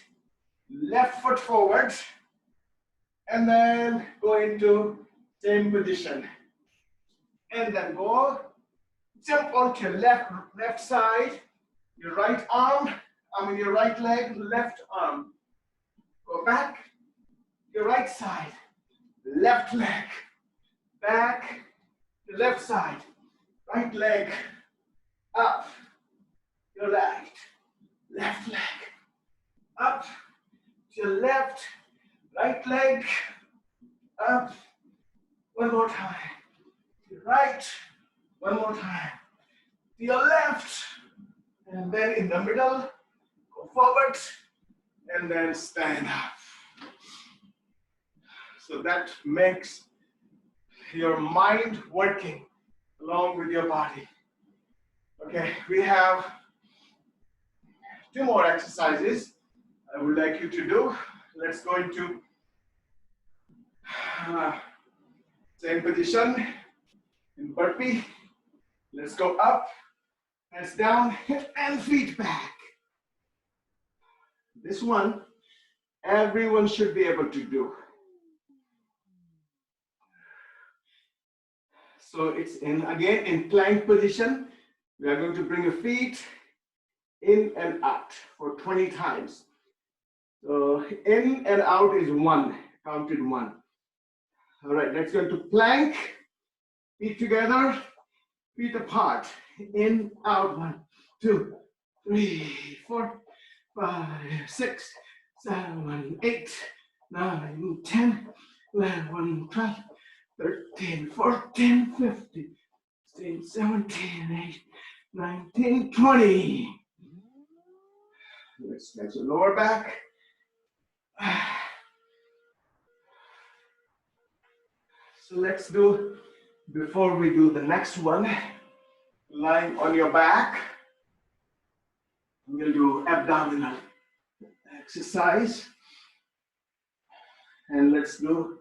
left foot forward, and then go into same position. And then go, jump onto your left side, your right arm, your right leg, left arm. Go back, your right side, left leg, back, your left side, right leg, up, your right, left leg, up, to your left, right leg, up, one more time, to your right, one more time, to your left, and then in the middle, go forward, and then stand up. So that makes your mind working along with your body. Okay, we have 2 more exercises I would like you to do. Let's go into same position in burpee. Let's go up, hands down, and feet back. This one, everyone should be able to do. So it's again in plank position. We are going to bring your feet in and out for 20 times. So in and out is 1, counted 1. All right, let's go into plank. Feet together, feet apart. In, out, 1, 2, 3, 4, 5, 6, 7, 8, 9, 10, 11, 12, 13, 14, 15, 16, 17, 18, 19, 20. Let's stretch your lower back. So let's do, before we do the next one, lying on your back, we'll do abdominal exercise. And let's do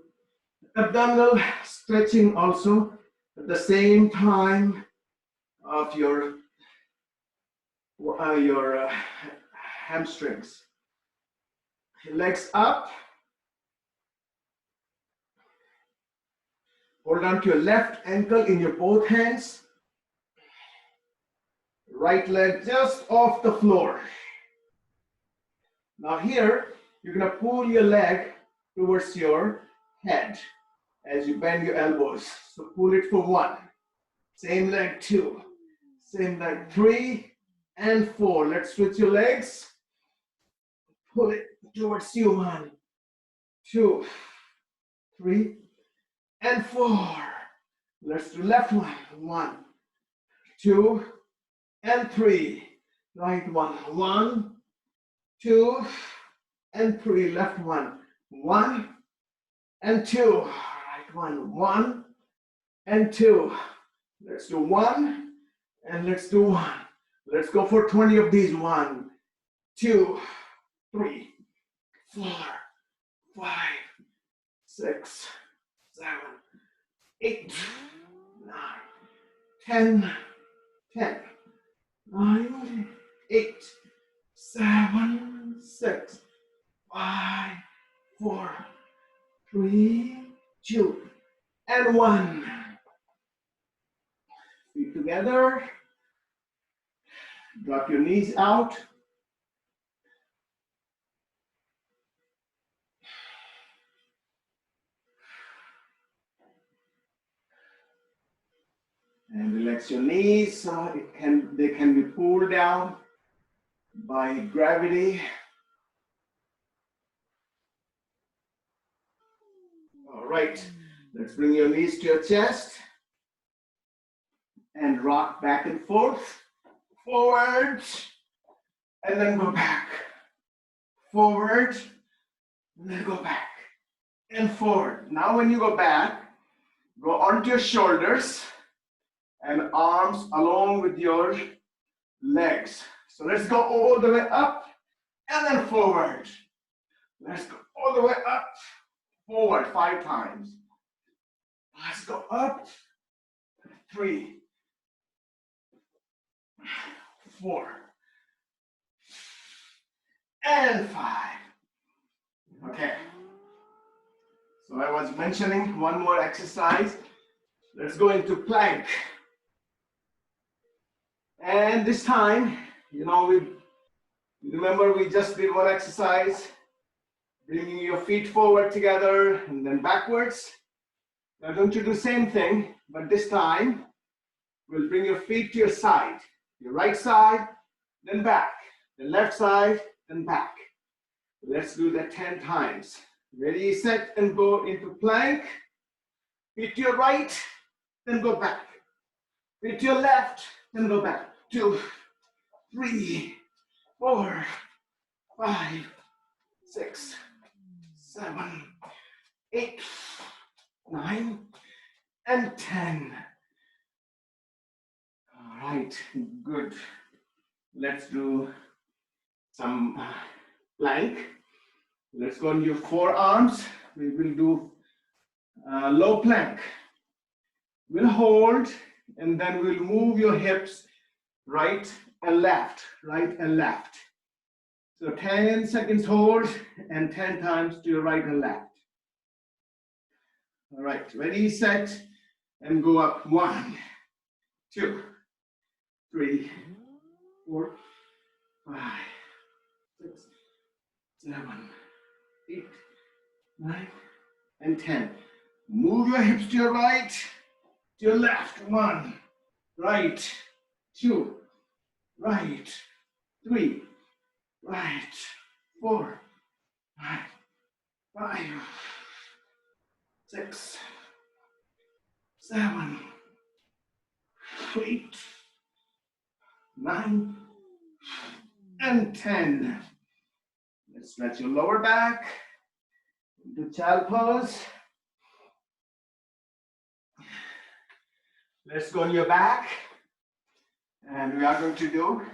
abdominal stretching also at the same time of your hamstrings. Legs up. Hold on to your left ankle in your both hands. Right leg just off the floor. Now here, you're gonna pull your leg towards your head as you bend your elbows. So pull it for 1. Same leg 2. Same leg 3 and 4. Let's switch your legs. Pull it towards you. 1, 2, 3 and 4. Let's do left one. 1, 2 and 3. Right one. 1, 2 and 3. Left one. 1 and 2. Right one. 1 and 2. Let's do 1 and let's do 1. Let's go for 20 of these. 1, 2, 3, 4, 5, 6, 7, 8, 9, 10, 10, 9, 8, 7, 6, 5, 4, 3, 2, and 1. Feet together. Drop your knees out. And relax your knees so they can be pulled down by gravity. All right, let's bring your knees to your chest and rock back and forth, forward, and then go back, forward, and then go back, and forward. Now when you go back, go onto your shoulders and arms along with your legs. So let's go all the way up and then forward. Let's go all the way up, forward 5 times. Let's go up, 3, 4, and 5. Okay. So I was mentioning one more exercise. Let's go into plank. And this time, remember we just did one exercise, bringing your feet forward together and then backwards. Now don't you do the same thing, but this time, we'll bring your feet to your side. Your right side, then back. The left side, then back. Let's do that 10 times. Ready, set, and go into plank. Feet to your right, then go back. Feet to your left, then go back. 2, 3, 4, 5, 6, 7, 8, 9, and 10. All right, good. Let's do some plank. Let's go on your forearms. We will do low plank. We'll hold and then we'll move your hips right and left, right and left. So 10 seconds hold and 10 times to your right and left. All right, ready, set, and go up. 1, 2, 3, 4, 5, 6, 7, 8, 9, and 10. Move your hips to your right, to your left. 1, right, 2, right, 3, right, 4, 5, 6, 7, 8, 9, and 10. Let's stretch your lower back into child pose. Let's go on your back. And we are going to do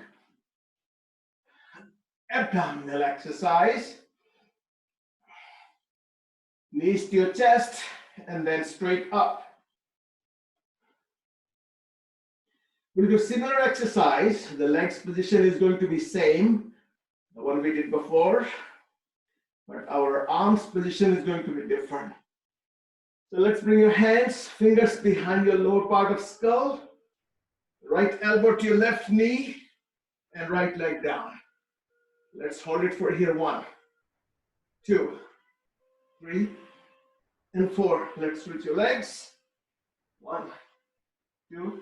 abdominal exercise. Knees to your chest and then straight up. We'll do similar exercise. The legs position is going to be same, the one we did before, but our arms position is going to be different. So let's bring your hands, fingers behind your lower part of skull, right elbow to your left knee, and right leg down. Let's hold it for here. 1, 2, 3, and 4. Let's switch your legs. 1, 2,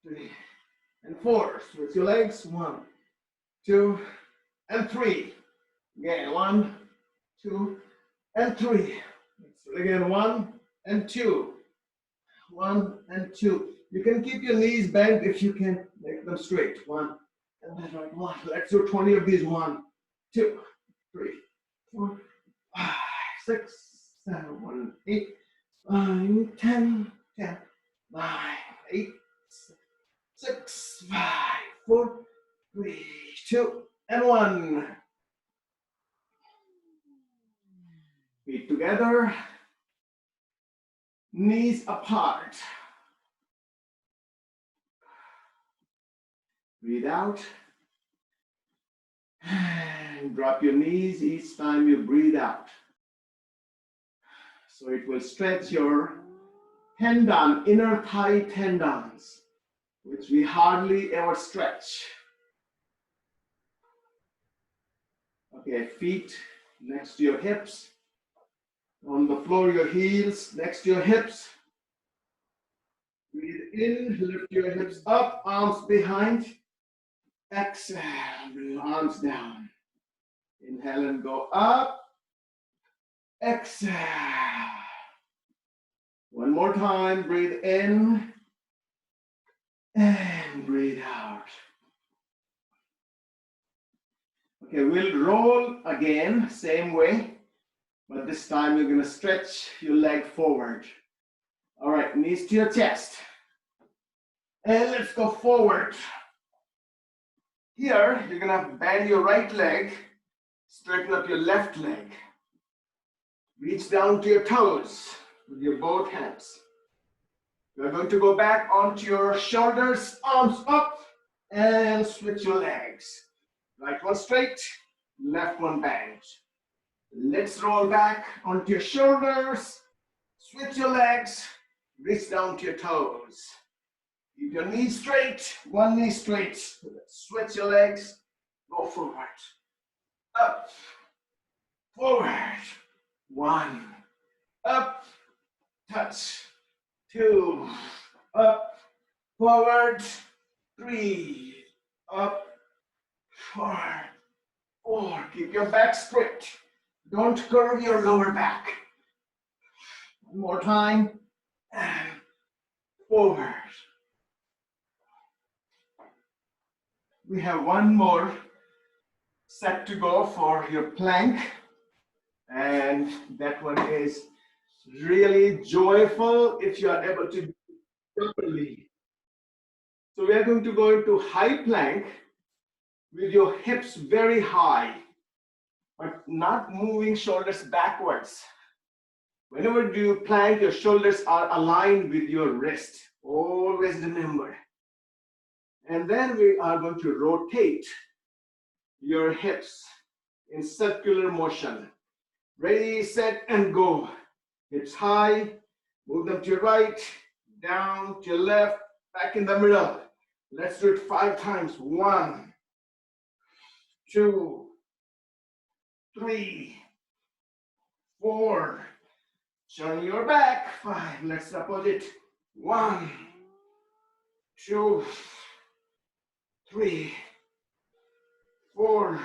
3, and 4. Switch your legs. 1, 2, and 3. Again, 1, 2, and 3. Let's do it again. 1 and 2. 1 and 2. You can keep your knees bent if you can make them straight. 1 and then right. 1. Let's do 20 of these. 1, 2, 3, 4, 5, 6, 7, 8, 9, 10, 10, 9, 8, 6, 5, 4, 3, 2, and 1. Feet together, knees apart. Breathe out. And drop your knees each time you breathe out. So it will stretch your tendon, inner thigh tendons, which we hardly ever stretch. Okay, feet next to your hips. On the floor, your heels next to your hips. Breathe in, lift your hips up, arms behind. Exhale, bring your arms down. Inhale and go up. Exhale. One more time, breathe in and breathe out. Okay, we'll roll again, same way, but this time you're gonna stretch your leg forward. All right, knees to your chest. And let's go forward. Here, you're gonna bend your right leg, straighten up your left leg. Reach down to your toes with your both hands. You're going to go back onto your shoulders, arms up, and switch your legs. Right one straight, left one bent. Let's roll back onto your shoulders, switch your legs, reach down to your toes. Keep your knees straight, one knee straight. Switch your legs, go forward. Up, forward. 1, up, touch. 2, up, forward. 3, up, forward. 4, keep your back straight. Don't curve your lower back. One more time, and forward. We have one more set to go for your plank, and that one is really joyful if you are able to do it properly. So we are going to go into high plank with your hips very high, but not moving shoulders backwards. Whenever you plank, your shoulders are aligned with your wrist. Always remember. And then we are going to rotate your hips in circular motion. Ready, set, and go. Hips high, move them to your right, down to your left, back in the middle. Let's do it 5 times. 1, 2, 3, 4. Turn your back. 5. Let's support it. 1, 2, 3, 4,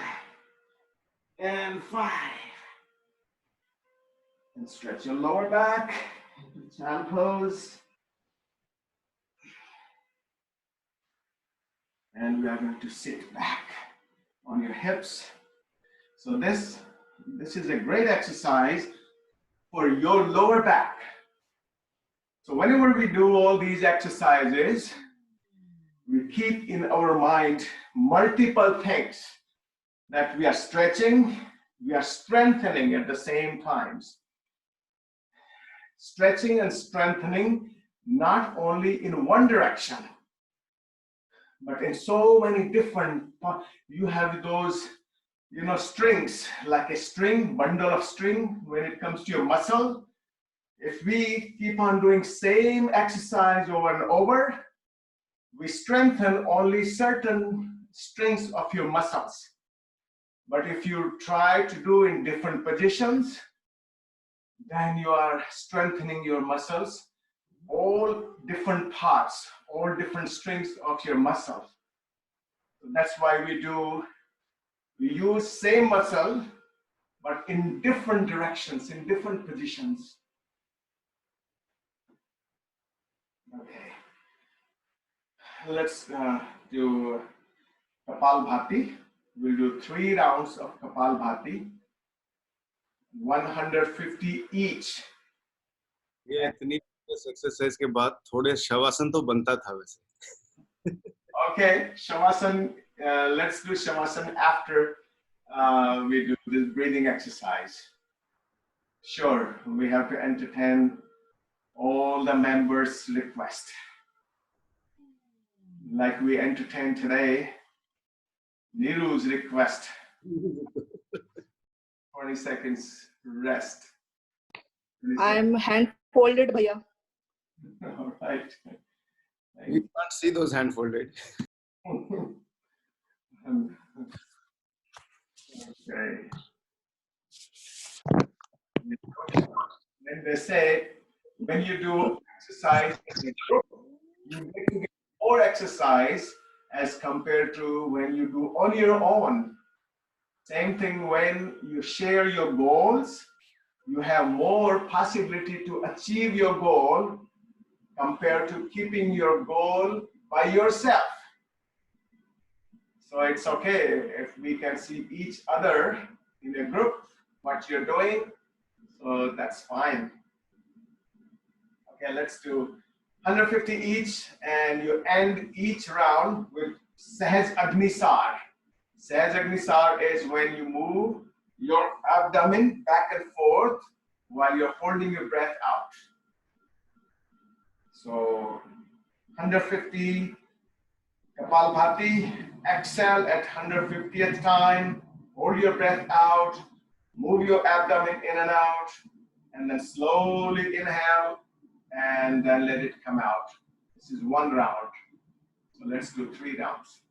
and 5. And stretch your lower back into child pose. And we are going to sit back on your hips. So this is a great exercise for your lower back. So whenever we do all these exercises, we keep in our mind multiple things that we are stretching, we are strengthening at the same times. Stretching and strengthening not only in one direction, but in so many different, you have those, strings, like a string, bundle of string when it comes to your muscle. If we keep on doing same exercise over and over, we strengthen only certain strings of your muscles. But if you try to do in different positions, then you are strengthening your muscles, all different parts, all different strings of your muscle. So that's why we use same muscle, but in different directions, in different positions. Okay. Let's do Kapalbhati. We'll do 3 rounds of Kapalbhati, 150 each.
ये इतनी exercise के बाद थोड़े शवासन तो बनता था वैसे.
Okay, Shavasana, let's do Shavasana after we do this breathing exercise. Sure, we have to entertain all the members' request. Like we entertained today, Niru's request. 20 seconds rest.
I'm hand folded, bhaiya.
All right.
We can't see those hand folded.
Okay. Then they say when you do exercise in a group, you get to get more exercise as compared to when you do on your own. Same thing when you share your goals, you have more possibility to achieve your goal compared to keeping your goal by yourself. So it's okay if we can see each other in a group, what you're doing, so that's fine. Okay, let's do 150 each, and you end each round with Sahaj Agnisar. Sahaj Agnisar is when you move your abdomen back and forth while you're holding your breath out. So 150 Kapalbhati, exhale at 150th time, hold your breath out, move your abdomen in and out, and then slowly inhale, and then let it come out. This is 1 round. So let's do 3 rounds.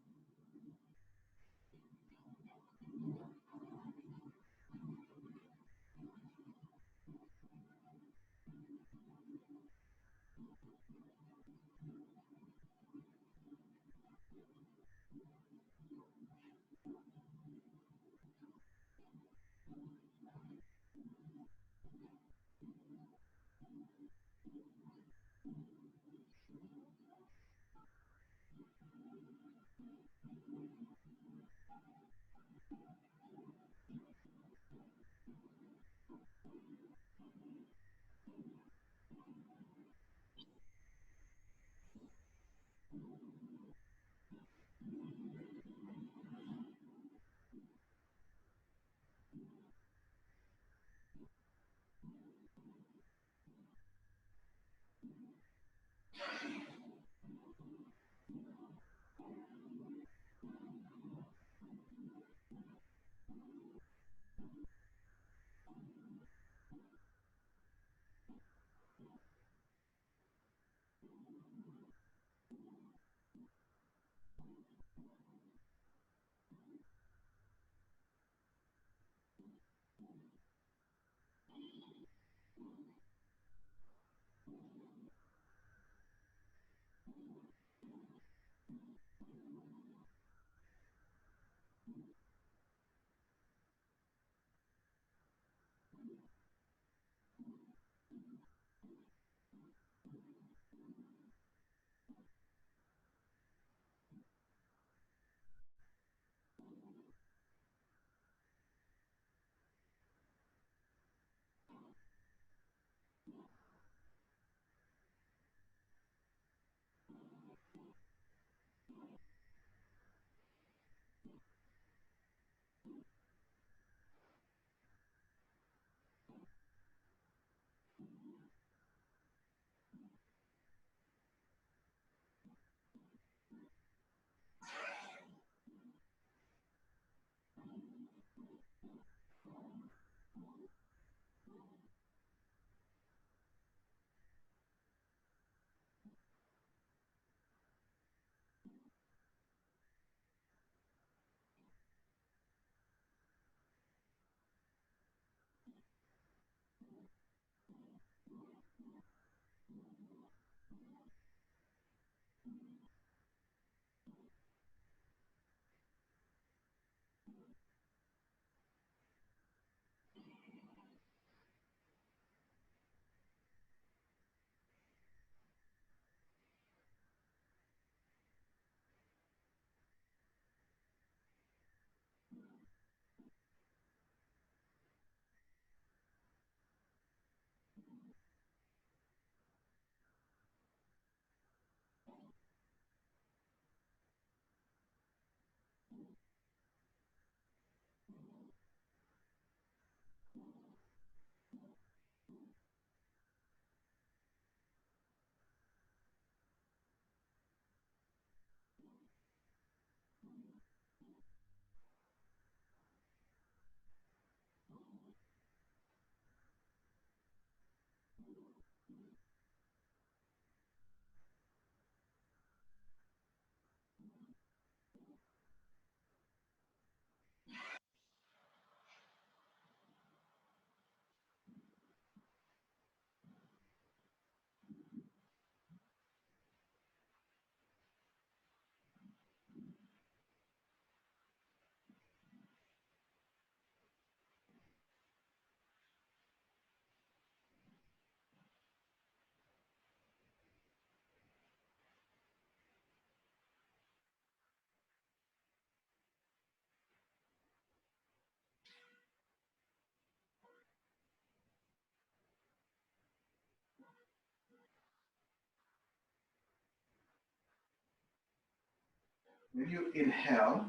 when you inhale,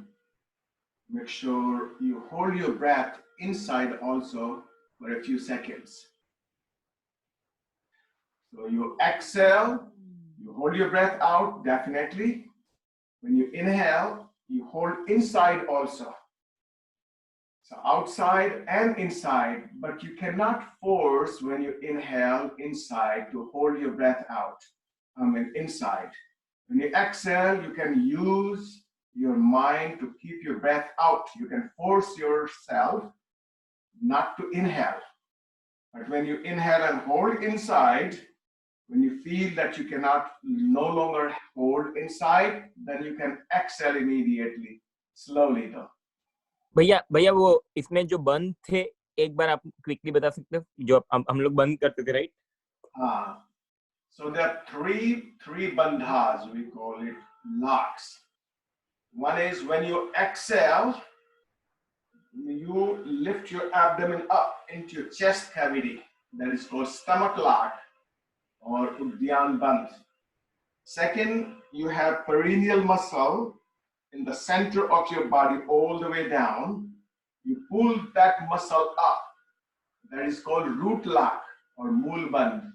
make sure you hold your breath inside also for a few seconds. So you exhale, you hold your breath out, definitely. When you inhale, you hold inside also. So outside and inside, but you cannot force when you inhale inside to hold your breath out, inside. When you exhale, you can use your mind to keep your breath out. You can force yourself not to inhale. But when you inhale and hold inside, when you feel that you cannot no longer hold inside, then you can exhale immediately, slowly though.
भैया भैया वो इसमें जो बंद थे एक बार आप quickly बता सकते हो जो हम लोग बंद करते थे, right?
So there are three bandhas, we call it locks. One is when you exhale, you lift your abdomen up into your chest cavity. That is called stomach lock or Udyan Bandh. Second, you have perineal muscle in the center of your body all the way down. You pull that muscle up. That is called root lock or Mool Bandh.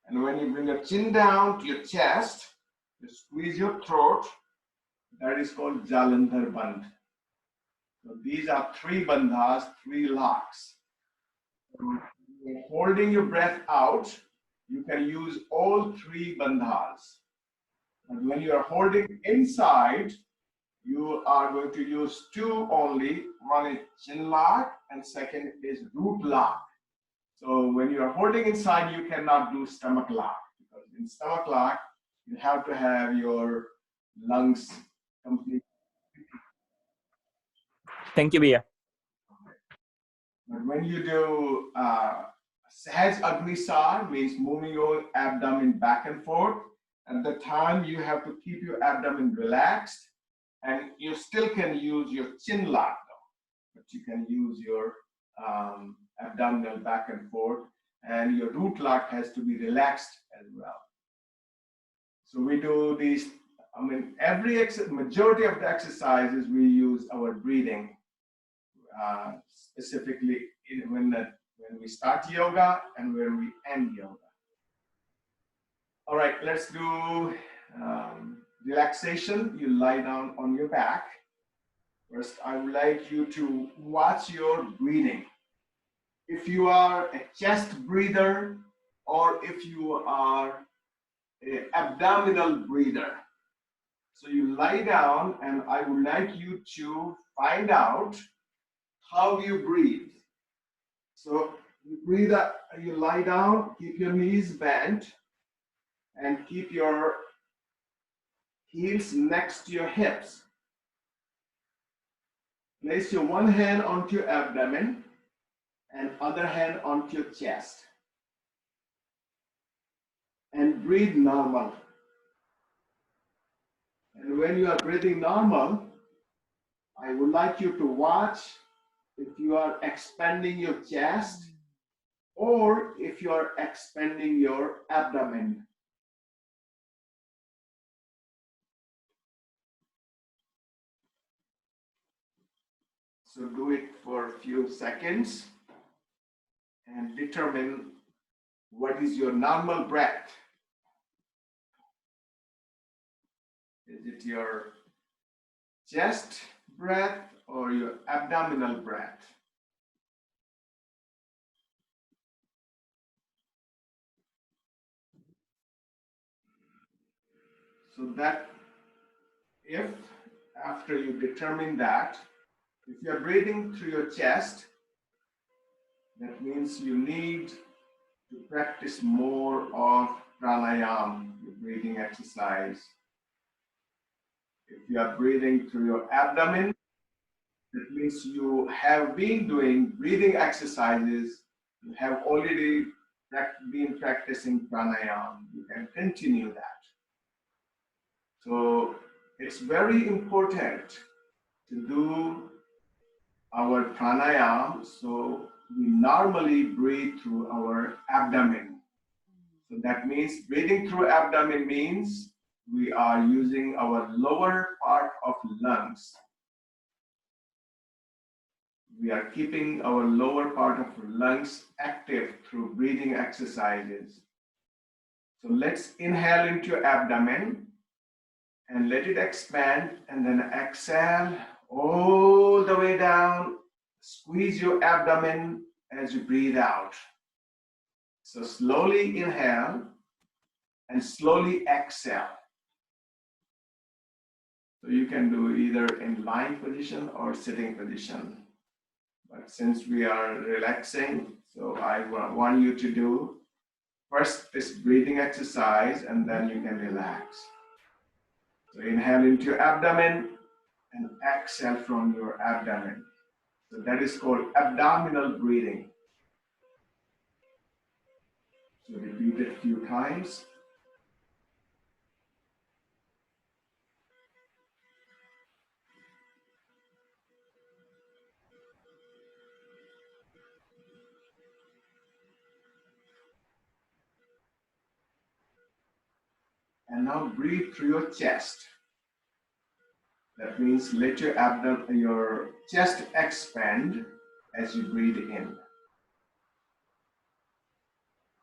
And when you bring your chin down to your chest, you squeeze your throat. That is called Jalandhar Bandh. So these are three bandhas, three locks. Holding your breath out, you can use all three bandhas. But when you are holding inside, you are going to use two only. One is chin lock and second is root lock. So when you are holding inside, you cannot do stomach lock, because in stomach lock, you have to have your lungs complete.
Thank you, भैया.
But when you do Sahaj Agnisar, means moving your abdomen back and forth, at the time you have to keep your abdomen relaxed, and you still can use your chin lock though, but you can use your abdominal back and forth, and your root lock has to be relaxed as well. So we do these, majority of the exercises we use our breathing, specifically when we start yoga and when we end yoga. All right, let's do relaxation. You lie down on your back. First, I would like you to watch your breathing. If you are a chest breather or if you are an abdominal breather. So you lie down and I would like you to find out how you breathe. So you breathe up, you lie down, keep your knees bent and keep your heels next to your hips. Place your one hand onto your abdomen and other hand onto your chest. And breathe normal. And when you are breathing normal, I would like you to watch if you are expanding your chest or if you are expanding your abdomen. So do it for a few seconds and determine what is your normal breath. Is it your chest breath or your abdominal breath? So that if after you determine that, if you're breathing through your chest, that means you need to practice more of pranayam, your breathing exercise. If you are breathing through your abdomen, that means you have been doing breathing exercises, you have already been practicing pranayam, you can continue that. So it's very important to do our pranayam, so we normally breathe through our abdomen. So that means breathing through abdomen means we are using our lower part of lungs. We are keeping our lower part of lungs active through breathing exercises. So let's inhale into your abdomen and let it expand, and then exhale all the way down. Squeeze your abdomen as you breathe out. So slowly inhale and slowly exhale. So you can do either in lying position or sitting position. But since we are relaxing, so I want you to do first this breathing exercise and then you can relax. So inhale into your abdomen and exhale from your abdomen. So that is called abdominal breathing. So repeat it a few times. And now breathe through your chest. That means let your abdomen, your chest expand as you breathe in.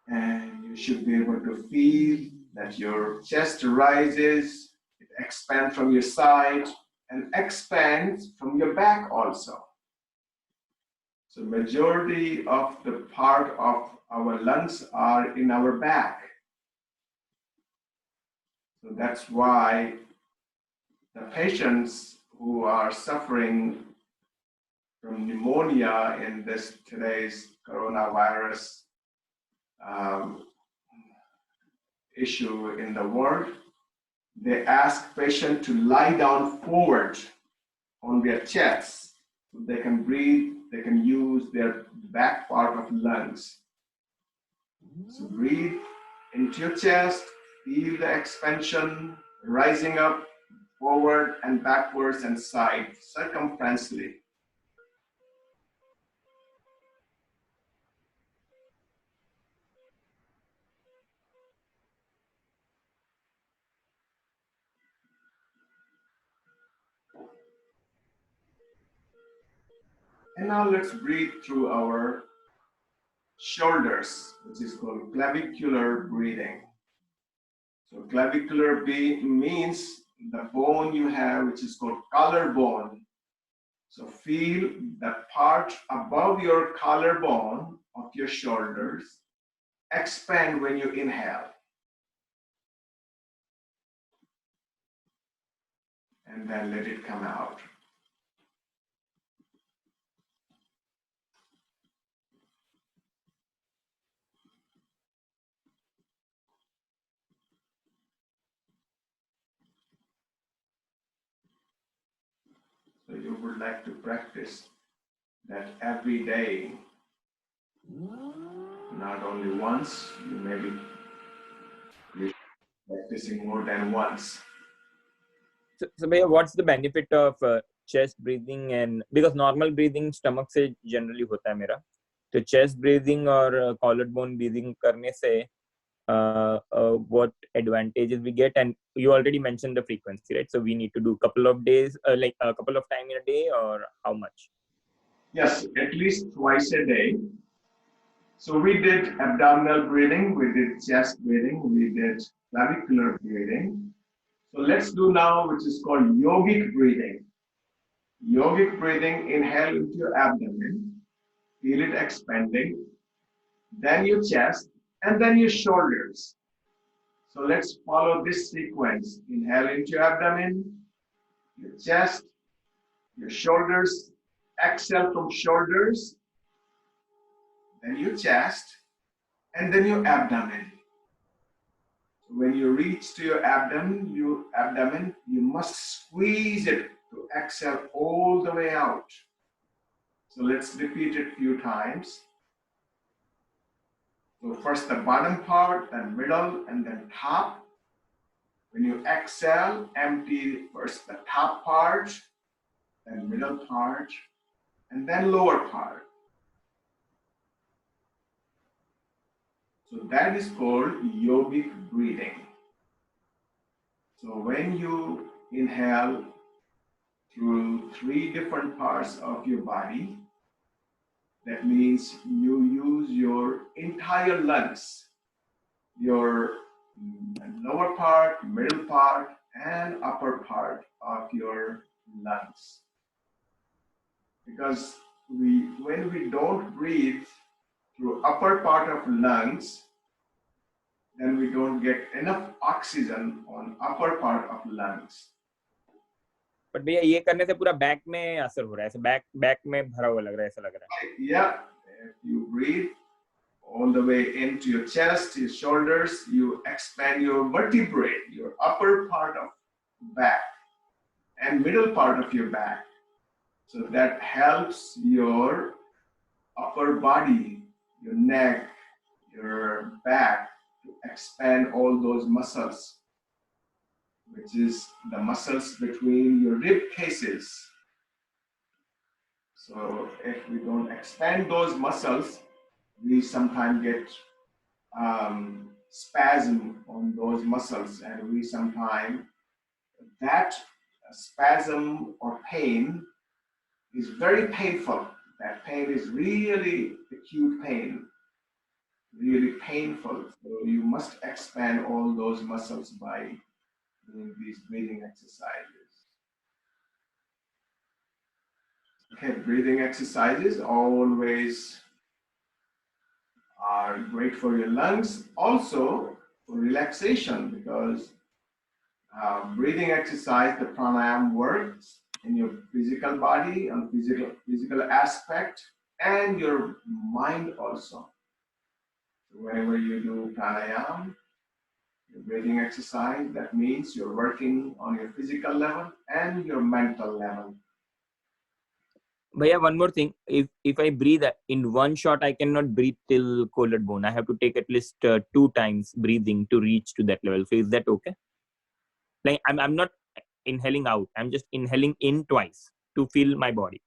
And you should be able to feel that your chest rises, it expands from your side, and expands from your back also. So majority of the part of our lungs are in our back. So that's why the patients who are suffering from pneumonia in this today's coronavirus issue in the world, they ask patients to lie down forward on their chests so they can breathe, they can use their back part of lungs. So breathe into your chest, feel the expansion, rising up, forward and backwards and side, circumferentially. And now let's breathe through our shoulders, which is called clavicular breathing. So clavicular means the bone you have, which is called collarbone. So feel the part above your collarbone of your shoulders expand when you inhale. And then let it come out. So you would like to practice that every day, not only once, you may be practicing more than once.
So भैया, what's the benefit of chest breathing? And because normal breathing stomach से generally होता है मेरा, तो chest breathing और collarbone breathing करने से what advantages we get? And you already mentioned the frequency, right? So we need to do a couple of days, like a couple of times in a day, or how much?
Yes, at least twice a day. So we did abdominal breathing, we did chest breathing, we did clavicular breathing. So let's do now, which is called yogic breathing. Yogic breathing, inhale into your abdomen, feel it expanding, then your chest, and then your shoulders. So let's follow this sequence. Inhale into your abdomen, your chest, your shoulders, exhale from shoulders, then your chest, and then your abdomen. When you reach to your abdomen, you must squeeze it to exhale all the way out. So let's repeat it a few times. So first the bottom part, then middle, and then top. When you exhale, empty first the top part, then middle part, and then lower part. So that is called yogic breathing. So when you inhale through 3 different parts of your body, that means you use your entire lungs, your lower part, middle part, and upper part of your lungs. Because when we don't breathe through upper part of lungs, then we don't get enough oxygen on upper part of lungs.
But भैया ये करने से पूरा back में असर हो रहा है, ऐसे बैक में भरा हुआ लग रहा है, ऐसा लग रहा है.
Yeah, if you breathe all the way into your chest, your shoulders, you expand your vertebrae, your upper part of back and middle part of your back. So that helps your upper body, your neck, your back to expand all those muscles, which is the muscles between your rib cases. So if we don't expand those muscles, we sometimes get spasm on those muscles, and we sometimes that spasm or pain is very painful. That pain is really acute pain, really painful. So you must expand all those muscles by doing these breathing exercises. Okay, breathing exercises always are great for your lungs, also for relaxation, because breathing exercise, the pranayam works in your physical body, on physical aspect, and your mind also. So whenever you do pranayam, your breathing exercise, that means you're working on your physical level and your mental level.
भैया one more thing, if I breathe in one shot, I cannot breathe till collarbone. I have to take at least 2 times breathing to reach to that level. So is that okay? Like I'm not inhaling out, I'm just inhaling in twice to feel my body.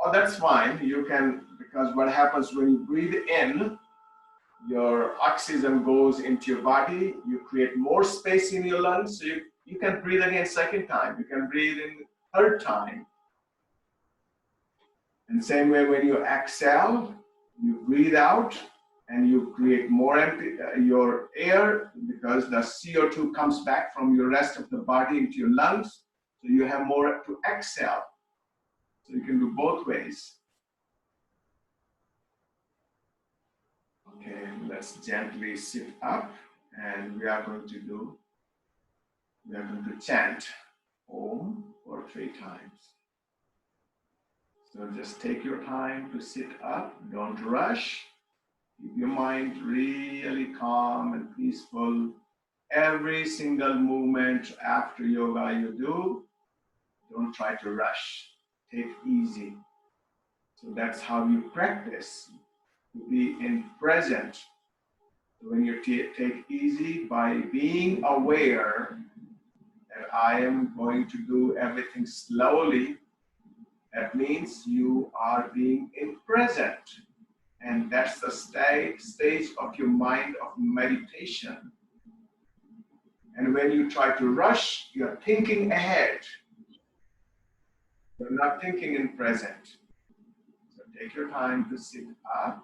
Oh, that's fine. You can, because what happens when you breathe in, your oxygen goes into your body, you create more space in your lungs, so you can breathe again second time, you can breathe in third time. And same way when you exhale, you breathe out and you create more empty your air, because the CO2 comes back from your rest of the body into your lungs, so you have more to exhale. So you can do both ways. Okay, let's gently sit up, and we are going to chant Om for 3 times. So just take your time to sit up, don't rush. Keep your mind really calm and peaceful. Every single movement after yoga you do, don't try to rush. Take easy. So that's how you practice to be in present. So when you take easy by being aware that I am going to do everything slowly, that means you are being in present. And that's the stage of your mind of meditation. And when you try to rush, you're thinking ahead. You're not thinking in present. So take your time to sit up.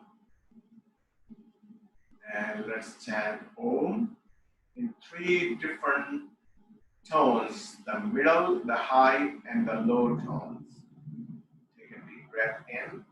And let's chant Om in 3 different tones, the middle, the high, and the low tones. Take a deep breath in.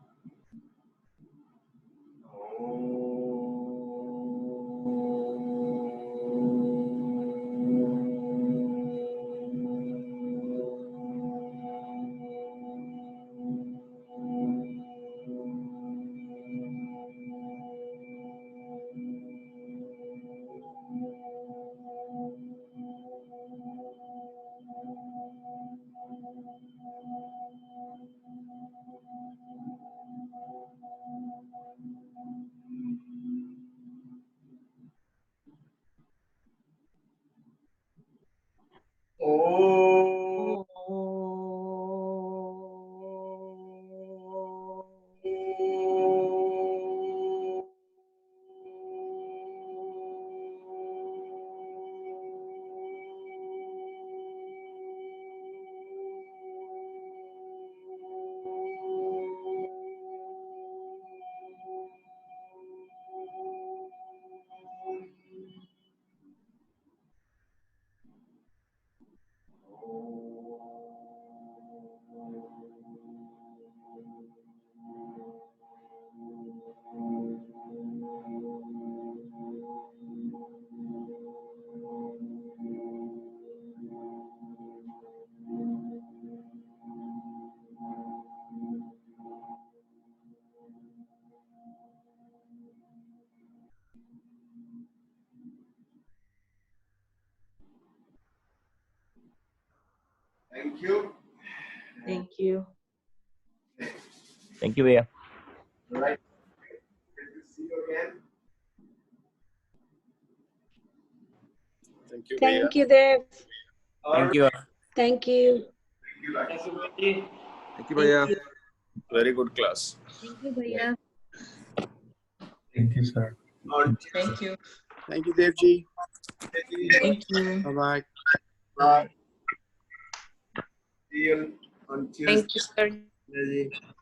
Thank you.
Thank you.
Thank you, भैया.
Right. Good to see you again.
Thank you,
Thank
भैया.
you, Dev.
Thank you.
Thank you.
Thank you, Lakshmi.
Thank you.
Thank you, भैया.
Thank you.
Very good class.
Thank you, Bhaiya.
Thank you, sir.
On
Thank you.
Thank you, Devji.
Tuesday.
Thank you.
Bye bye.
Bye. See you on Tuesday.
Thank you, sir.
Devji.